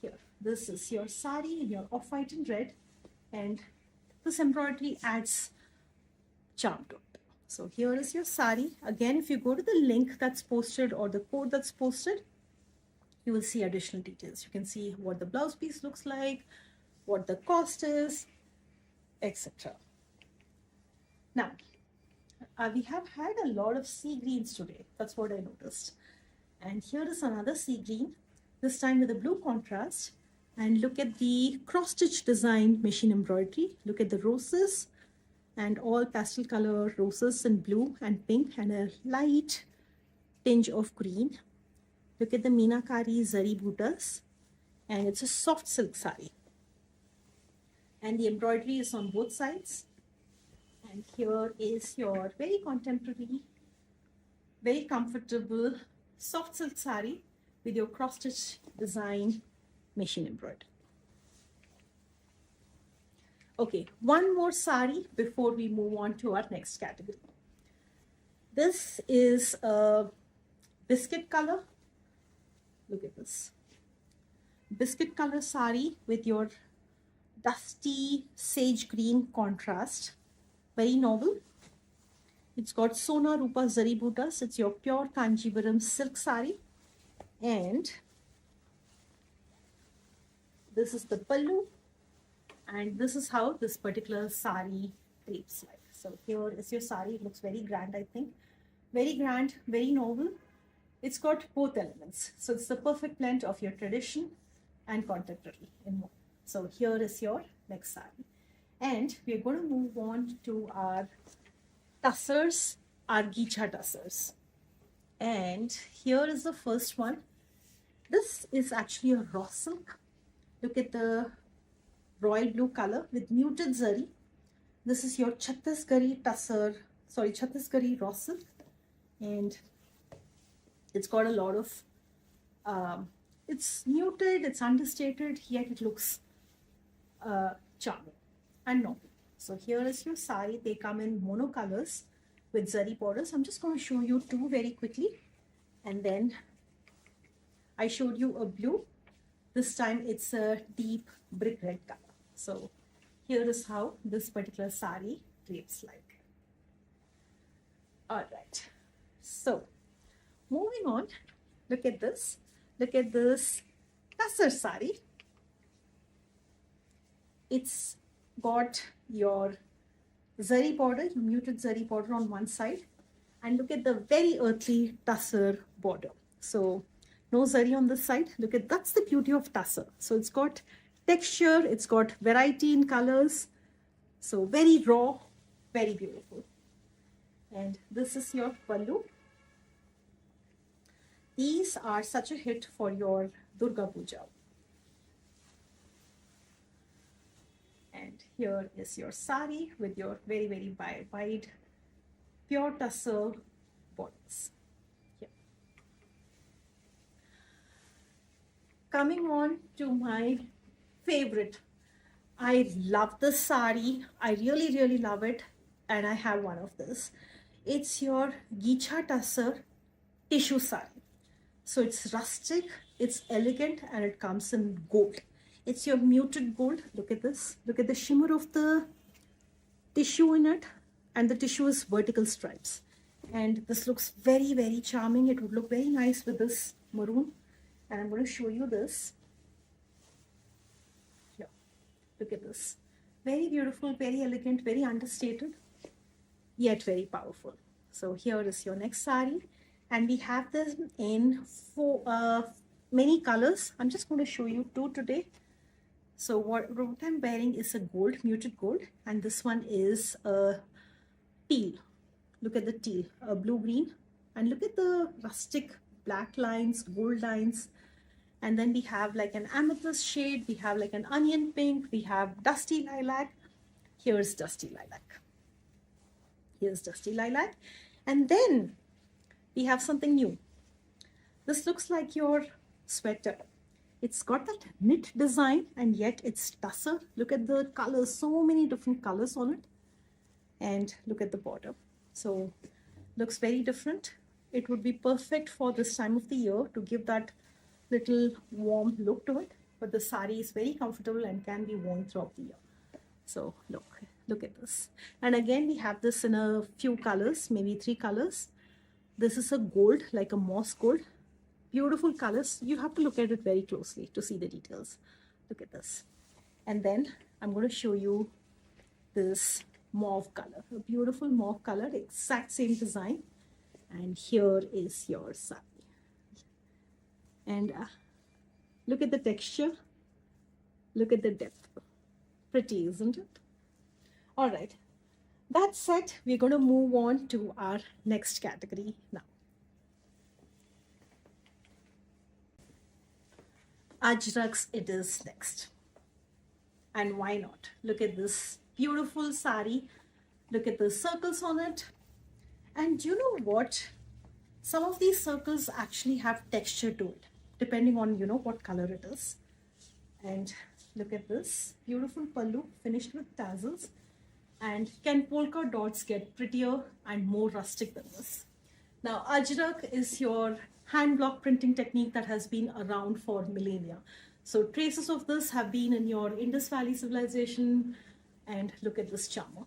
here, this is your sari in your off-white and red, and this embroidery adds charm to it. So here is your sari. Again, if you go to the link that's posted or the code that's posted, you will see additional details. You can see what the blouse piece looks like, what the cost is, etc. Now, we have had a lot of sea greens today. That's what I noticed. And here is another sea green, this time with a blue contrast. And look at the cross-stitch design machine embroidery. Look at the roses and all pastel color roses in blue and pink and a light tinge of green. Look at the Meenakari zari bootas, and it's a soft silk sari. And the embroidery is on both sides. And here is your very contemporary, very comfortable soft silk sari with your cross-stitch design machine embroidery. Okay, one more sari before we move on to our next category. This is a biscuit color. Look at this. Biscuit color sari with your dusty sage green contrast. Very novel. It's got Sona Rupa Zari Bootas. It's your pure Kanjivaram silk sari. And this is the pallu. And this is how this particular sari drapes like. So here is your sari. It looks very grand, I think. Very grand, very novel. It's got both elements. So it's the perfect blend of your tradition and contemporary in one. So here is your next sari. And we're going to move on to our tussars, our Gicha tussars. And here is the first one. This is actually a raw silk. Look at the royal blue color with muted zari. This is your Chhattisgarhi tussar, Chhattisgarhi raw silk. And it's got a lot of, it's muted, it's understated, yet it looks charming and novel. So here is your sari. They come in mono colors with zari borders. I'm just going to show you two very quickly. And then I showed you a blue. This time it's a deep brick red color. So here is how this particular sari drapes like. All right. So moving on, look at this. Look at this tussar sari. It's got your zari border, your muted zari border on one side. And look at the very earthly tussar border. So no zari on this side. Look at, that's the beauty of tussar. So it's got texture, it's got variety in colors. So very raw, very beautiful. And this is your pallu. These are such a hit for your Durga Puja. And here is your sari with your very, very wide, pure tussar borders. Here. Coming on to my favorite. I love this sari. I really, really love it. And I have one of this. It's your Gicha tussar tissue sari. So it's rustic, it's elegant, and it comes in gold. It's your muted gold. Look at this. Look at the shimmer of the tissue in it. And the tissue is vertical stripes. And this looks very, very charming. It would look very nice with this maroon. And I'm going to show you this. Here. Look at this. Very beautiful, very elegant, very understated, yet very powerful. So here is your next sari. And we have this in many colors. I'm just going to show you two today. So what I'm wearing is a gold, muted gold, and this one is a teal. Look at the teal, a blue-green, and look at the rustic black lines, gold lines, and then we have like an amethyst shade, we have like an onion pink, we have dusty lilac. Here's dusty lilac. Here's dusty lilac, and then we have something new. This looks like your sweater. It's got that knit design and yet it's tussar. Look at the colors, so many different colors on it. And look at the border. So looks very different. It would be perfect for this time of the year to give that little warm look to it. But the sari is very comfortable and can be worn throughout the year. So look at this. And again, we have this in a few colors, maybe 3 colors. This is a gold, like a moss gold. Beautiful colors. You have to look at it very closely to see the details. Look at this. And then I'm going to show you this mauve color, a beautiful mauve color, exact same design. And here is your sari. And look at the texture, look at the depth. Pretty, isn't it? All right, that said, we're going to move on to our next category now. Ajraks it is next. And why not? Look at this beautiful sari. Look at the circles on it. And you know what? Some of these circles actually have texture to it, depending on, what color it is. And look at this beautiful pallu finished with tassels. And can polka dots get prettier and more rustic than this? Now, Ajrak is your hand block printing technique that has been around for millennia. So traces of this have been in your Indus Valley civilization. And look at this charmer.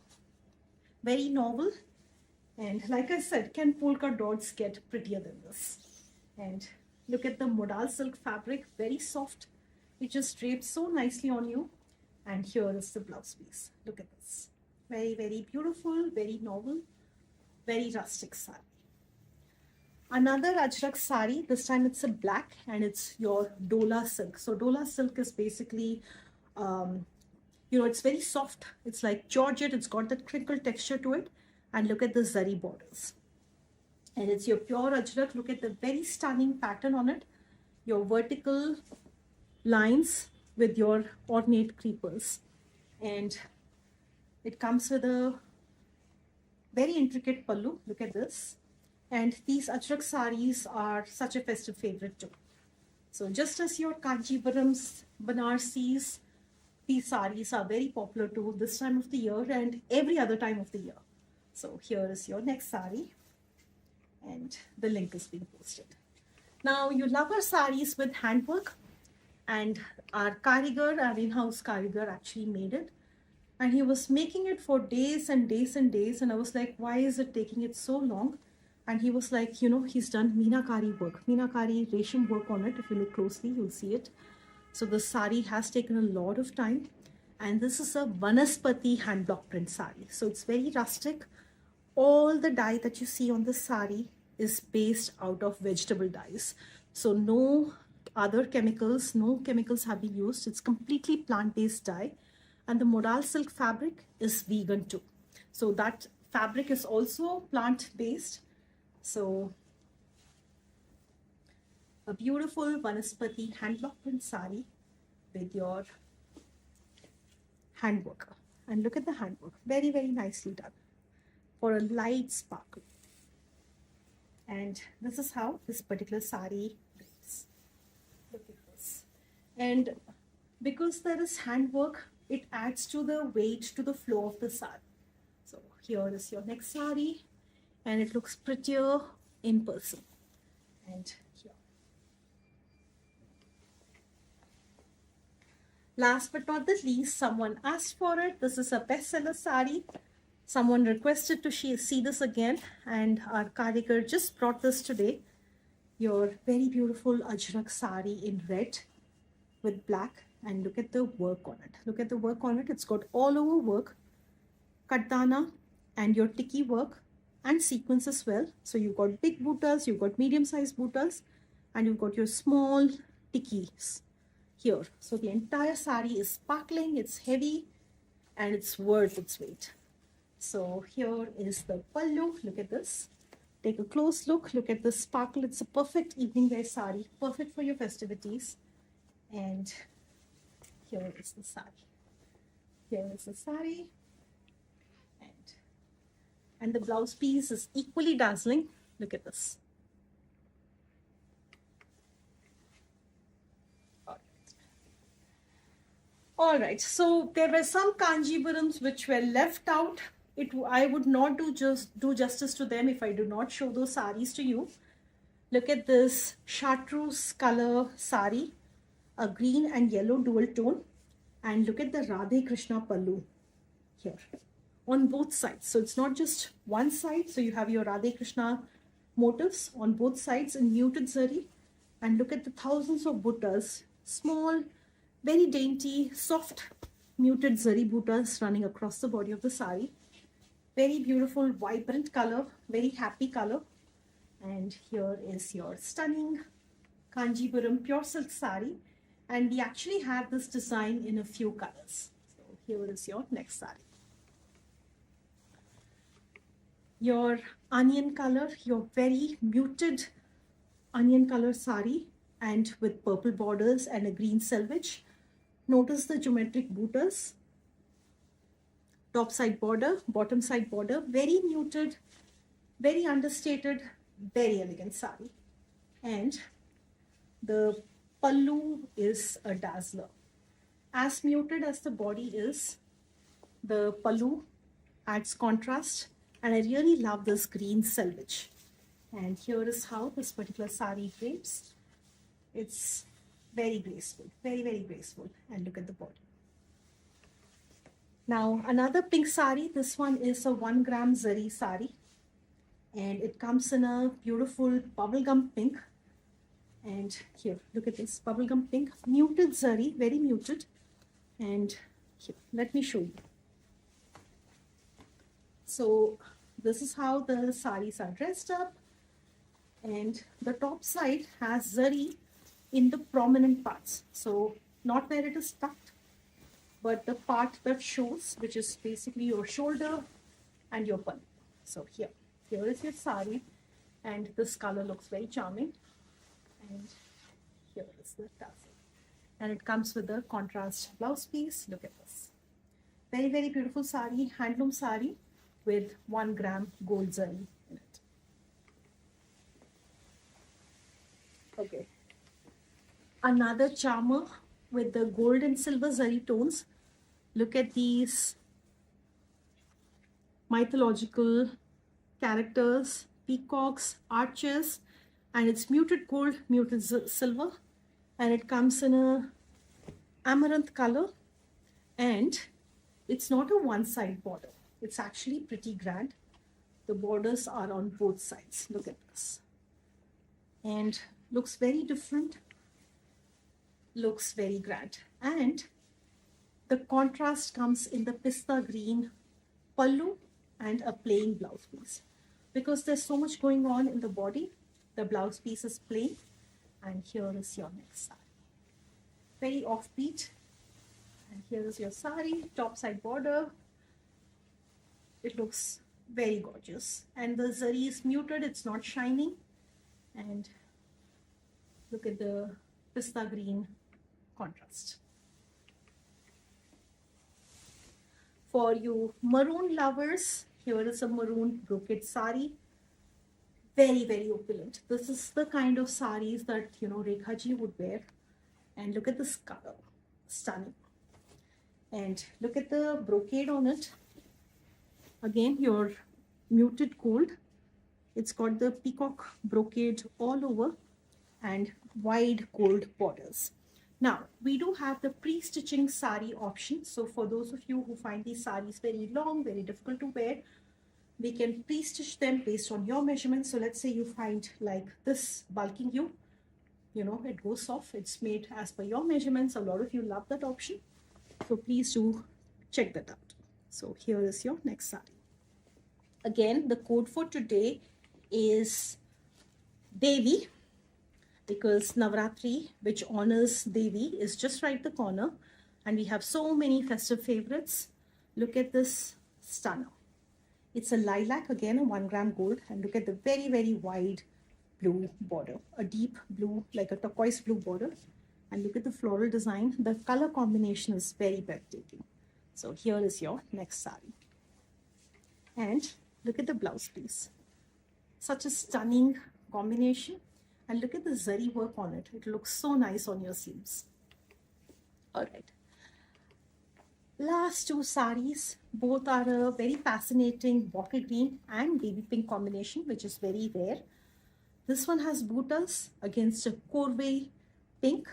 Very novel. And like I said, can polka dots get prettier than this? And look at the modal silk fabric, very soft. It just drapes so nicely on you. And here is the blouse piece. Look at this. Very, very beautiful, very novel, very rustic sari. Another Ajrak sari, this time it's a black and it's your Dola silk. So Dola silk is basically, it's very soft. It's like Georgette, it's got that crinkle texture to it. And look at the zari borders. And it's your pure Ajrak. Look at the very stunning pattern on it. Your vertical lines with your ornate creepers. And it comes with a very intricate pallu. Look at this. And these Ajrak saris are such a festive favorite too. So just as your Kanjivarams, Banarsis, these saris are very popular too this time of the year and every other time of the year. So here is your next sari and the link is being posted. Now you love our saris with handwork and our karigar, our in-house karigar actually made it. And he was making it for days and days and days. And I was like, why is it taking it so long? And he was like, he's done Meenakari work, Meenakari Resham work on it. If you look closely, you'll see it. So the sari has taken a lot of time. And this is a Vanaspati hand block print sari. So it's very rustic. All the dye that you see on the sari is based out of vegetable dyes. So no other chemicals, no chemicals have been used. It's completely plant-based dye. And the modal silk fabric is vegan too. So that fabric is also plant-based. So a beautiful Vanaspati hand block print sari with your handwork. And look at the handwork, very, very nicely done for a light sparkle. And this is how this particular sari looks. Look at this. And because there is handwork, it adds to the weight, to the flow of the sari. So here is your next sari. And it looks prettier in person. And here. Last but not the least, someone asked for it. This is a bestseller sari. Someone requested to see this again. And our karigar just brought this today. Your very beautiful Ajrak sari in red with black. And look at the work on it. Look at the work on it. It's got all over work. Katana and your tiki work. And sequins as well. So you've got big buttas, you've got medium-sized buttas, and you've got your small tikis here. So the entire sari is sparkling, it's heavy, and it's worth its weight. So here is the pallu. Look at this. Take a close look. Look at the sparkle. It's a perfect evening wear sari, perfect for your festivities. And here is the sari. Here is the sari. And the blouse piece is equally dazzling. Look at this. All right. So there were some Kanjivarams which were left out. I would not do justice to them if I do not show those saris to you. Look at this chartreuse color sari, a green and yellow dual tone. And look at the Radhe Krishna pallu here. On both sides. So it's not just one side. So you have your Radhe Krishna motifs on both sides in muted zari. And look at the thousands of buttas. Small, very dainty, soft muted zari buttas running across the body of the sari. Very beautiful, vibrant color, very happy color. And here is your stunning Kanjipuram pure silk sari. And we actually have this design in a few colors. So here is your next sari. Your onion color, your very muted onion color sari, and with purple borders and a green selvage. Notice the geometric buttas. Top side border, bottom side border, very muted, very understated, very elegant sari. And the pallu is a dazzler. As muted as the body is, the pallu adds contrast, and I really love this green selvage. And here is how this particular sari drapes. It's very graceful, very, very graceful. And look at the body. Now, another pink sari. This one is a 1 gram zari sari. And it comes in a beautiful bubblegum pink. And here, look at this bubblegum pink. Muted zari, very muted. And here, let me show you. So, this is how the saris are dressed up. And the top side has zari in the prominent parts. So, not where it is tucked, but the part that shows, which is basically your shoulder and your pallu. So here is your sari, and this color looks very charming. And here is the tassel. And it comes with the contrast blouse piece. Look at this. Very, very beautiful sari, handloom sari with 1 gram gold zari in it. Okay. Another charmer with the gold and silver zari tones. Look at these mythological characters, peacocks, arches, and it's muted gold, muted silver, and it comes in a amaranth color, and it's not a one-side border. It's actually pretty grand. The borders are on both sides. Look at this. And looks very different, looks very grand. And the contrast comes in the pista green pallu and a plain blouse piece. Because there's so much going on in the body, the blouse piece is plain. And here is your next sari. Very offbeat. And here is your sari, top side border. It looks very gorgeous. And the zari is muted, it's not shining. And look at the pista green contrast. For you maroon lovers, here is a maroon brocade sari. Very, very opulent. This is the kind of saris that, Rekha ji would wear. And look at this color. Stunning. And look at the brocade on it. Again, your muted gold. It's got the peacock brocade all over and wide gold borders. Now, we do have the pre-stitching sari option. So for those of you who find these saris very long, very difficult to wear, we can pre-stitch them based on your measurements. So let's say you find like this bulking you, it goes off. It's made as per your measurements. A lot of you love that option. So please do check that out. So here is your next sari. Again, the code for today is Devi, because Navratri, which honors Devi, is just right the corner. And we have so many festive favorites. Look at this stunner. It's a lilac, again a 1 gram gold. And look at the very, very wide blue border. A deep blue, like a turquoise blue border. And look at the floral design. The color combination is very breathtaking. So here is your next sari. And look at the blouse piece. Such a stunning combination. And look at the zari work on it. It looks so nice on your sleeves. All right. Last two saris. Both are a very fascinating bottle green and baby pink combination, which is very rare. This one has buttas against a corvée pink.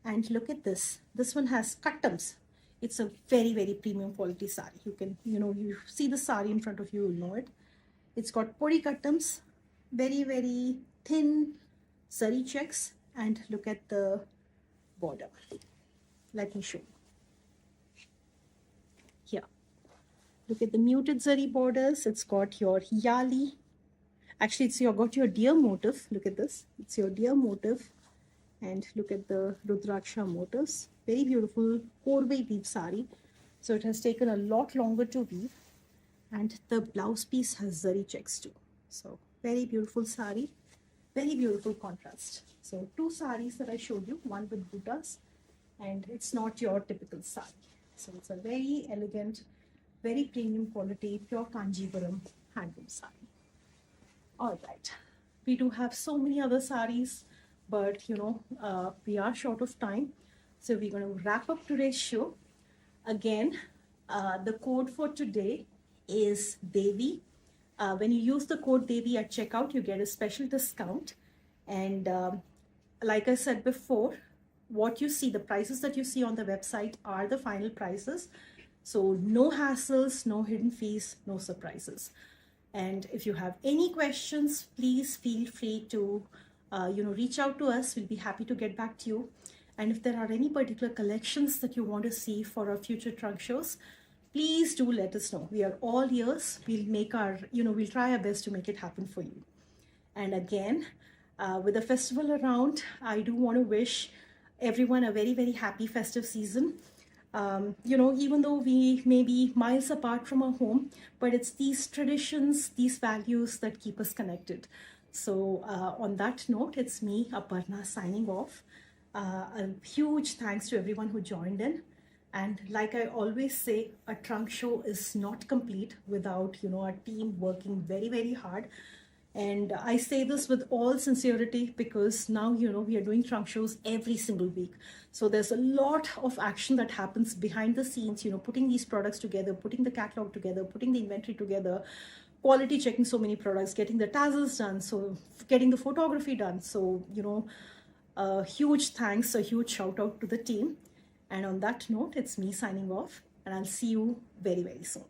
And look at this. This one has cuttams. It's a very, very premium quality sari. You can, you see the sari in front of you, you'll know it. It's got pori cuttams, very, very thin zari checks, and look at the border. Let me show you. Look at the muted zari borders. It's got your yali. Actually, got your deer motif. Look at this. It's your deer motif. And look at the Rudraksha motifs. Very beautiful 4-way weave sari. So it has taken a lot longer to weave. And the blouse piece has zari checks too. So very beautiful sari. Very beautiful contrast. So 2 saris that I showed you. One with buttas. And it's not your typical sari. So it's a very elegant, very premium quality, pure Kanjivaram handloom sari. All right, we do have so many other saris, but we are short of time. So we're going to wrap up today's show. Again, the code for today is Devi. When you use the code Devi at checkout, you get a special discount. And like I said before, what you see, the prices that you see on the website are the final prices. So no hassles, no hidden fees, no surprises. And if you have any questions, please feel free to reach out to us. We'll be happy to get back to you. And if there are any particular collections that you want to see for our future trunk shows, please do let us know. We are all ears. We'll make we'll try our best to make it happen for you. And again, with the festival around, I do want to wish everyone a very, very happy festive season. Even though we may be miles apart from our home, but it's these traditions, these values that keep us connected. So on that note, it's me, Aparna, signing off. A huge thanks to everyone who joined in. And like I always say, a trunk show is not complete without, our team working very, very hard. And I say this with all sincerity because now, we are doing trunk shows every single week. So there's a lot of action that happens behind the scenes, putting these products together, putting the catalog together, putting the inventory together, quality checking so many products, getting the tassels done, so getting the photography done. So, a huge thanks, a huge shout out to the team. And on that note, it's me signing off, and I'll see you very, very soon.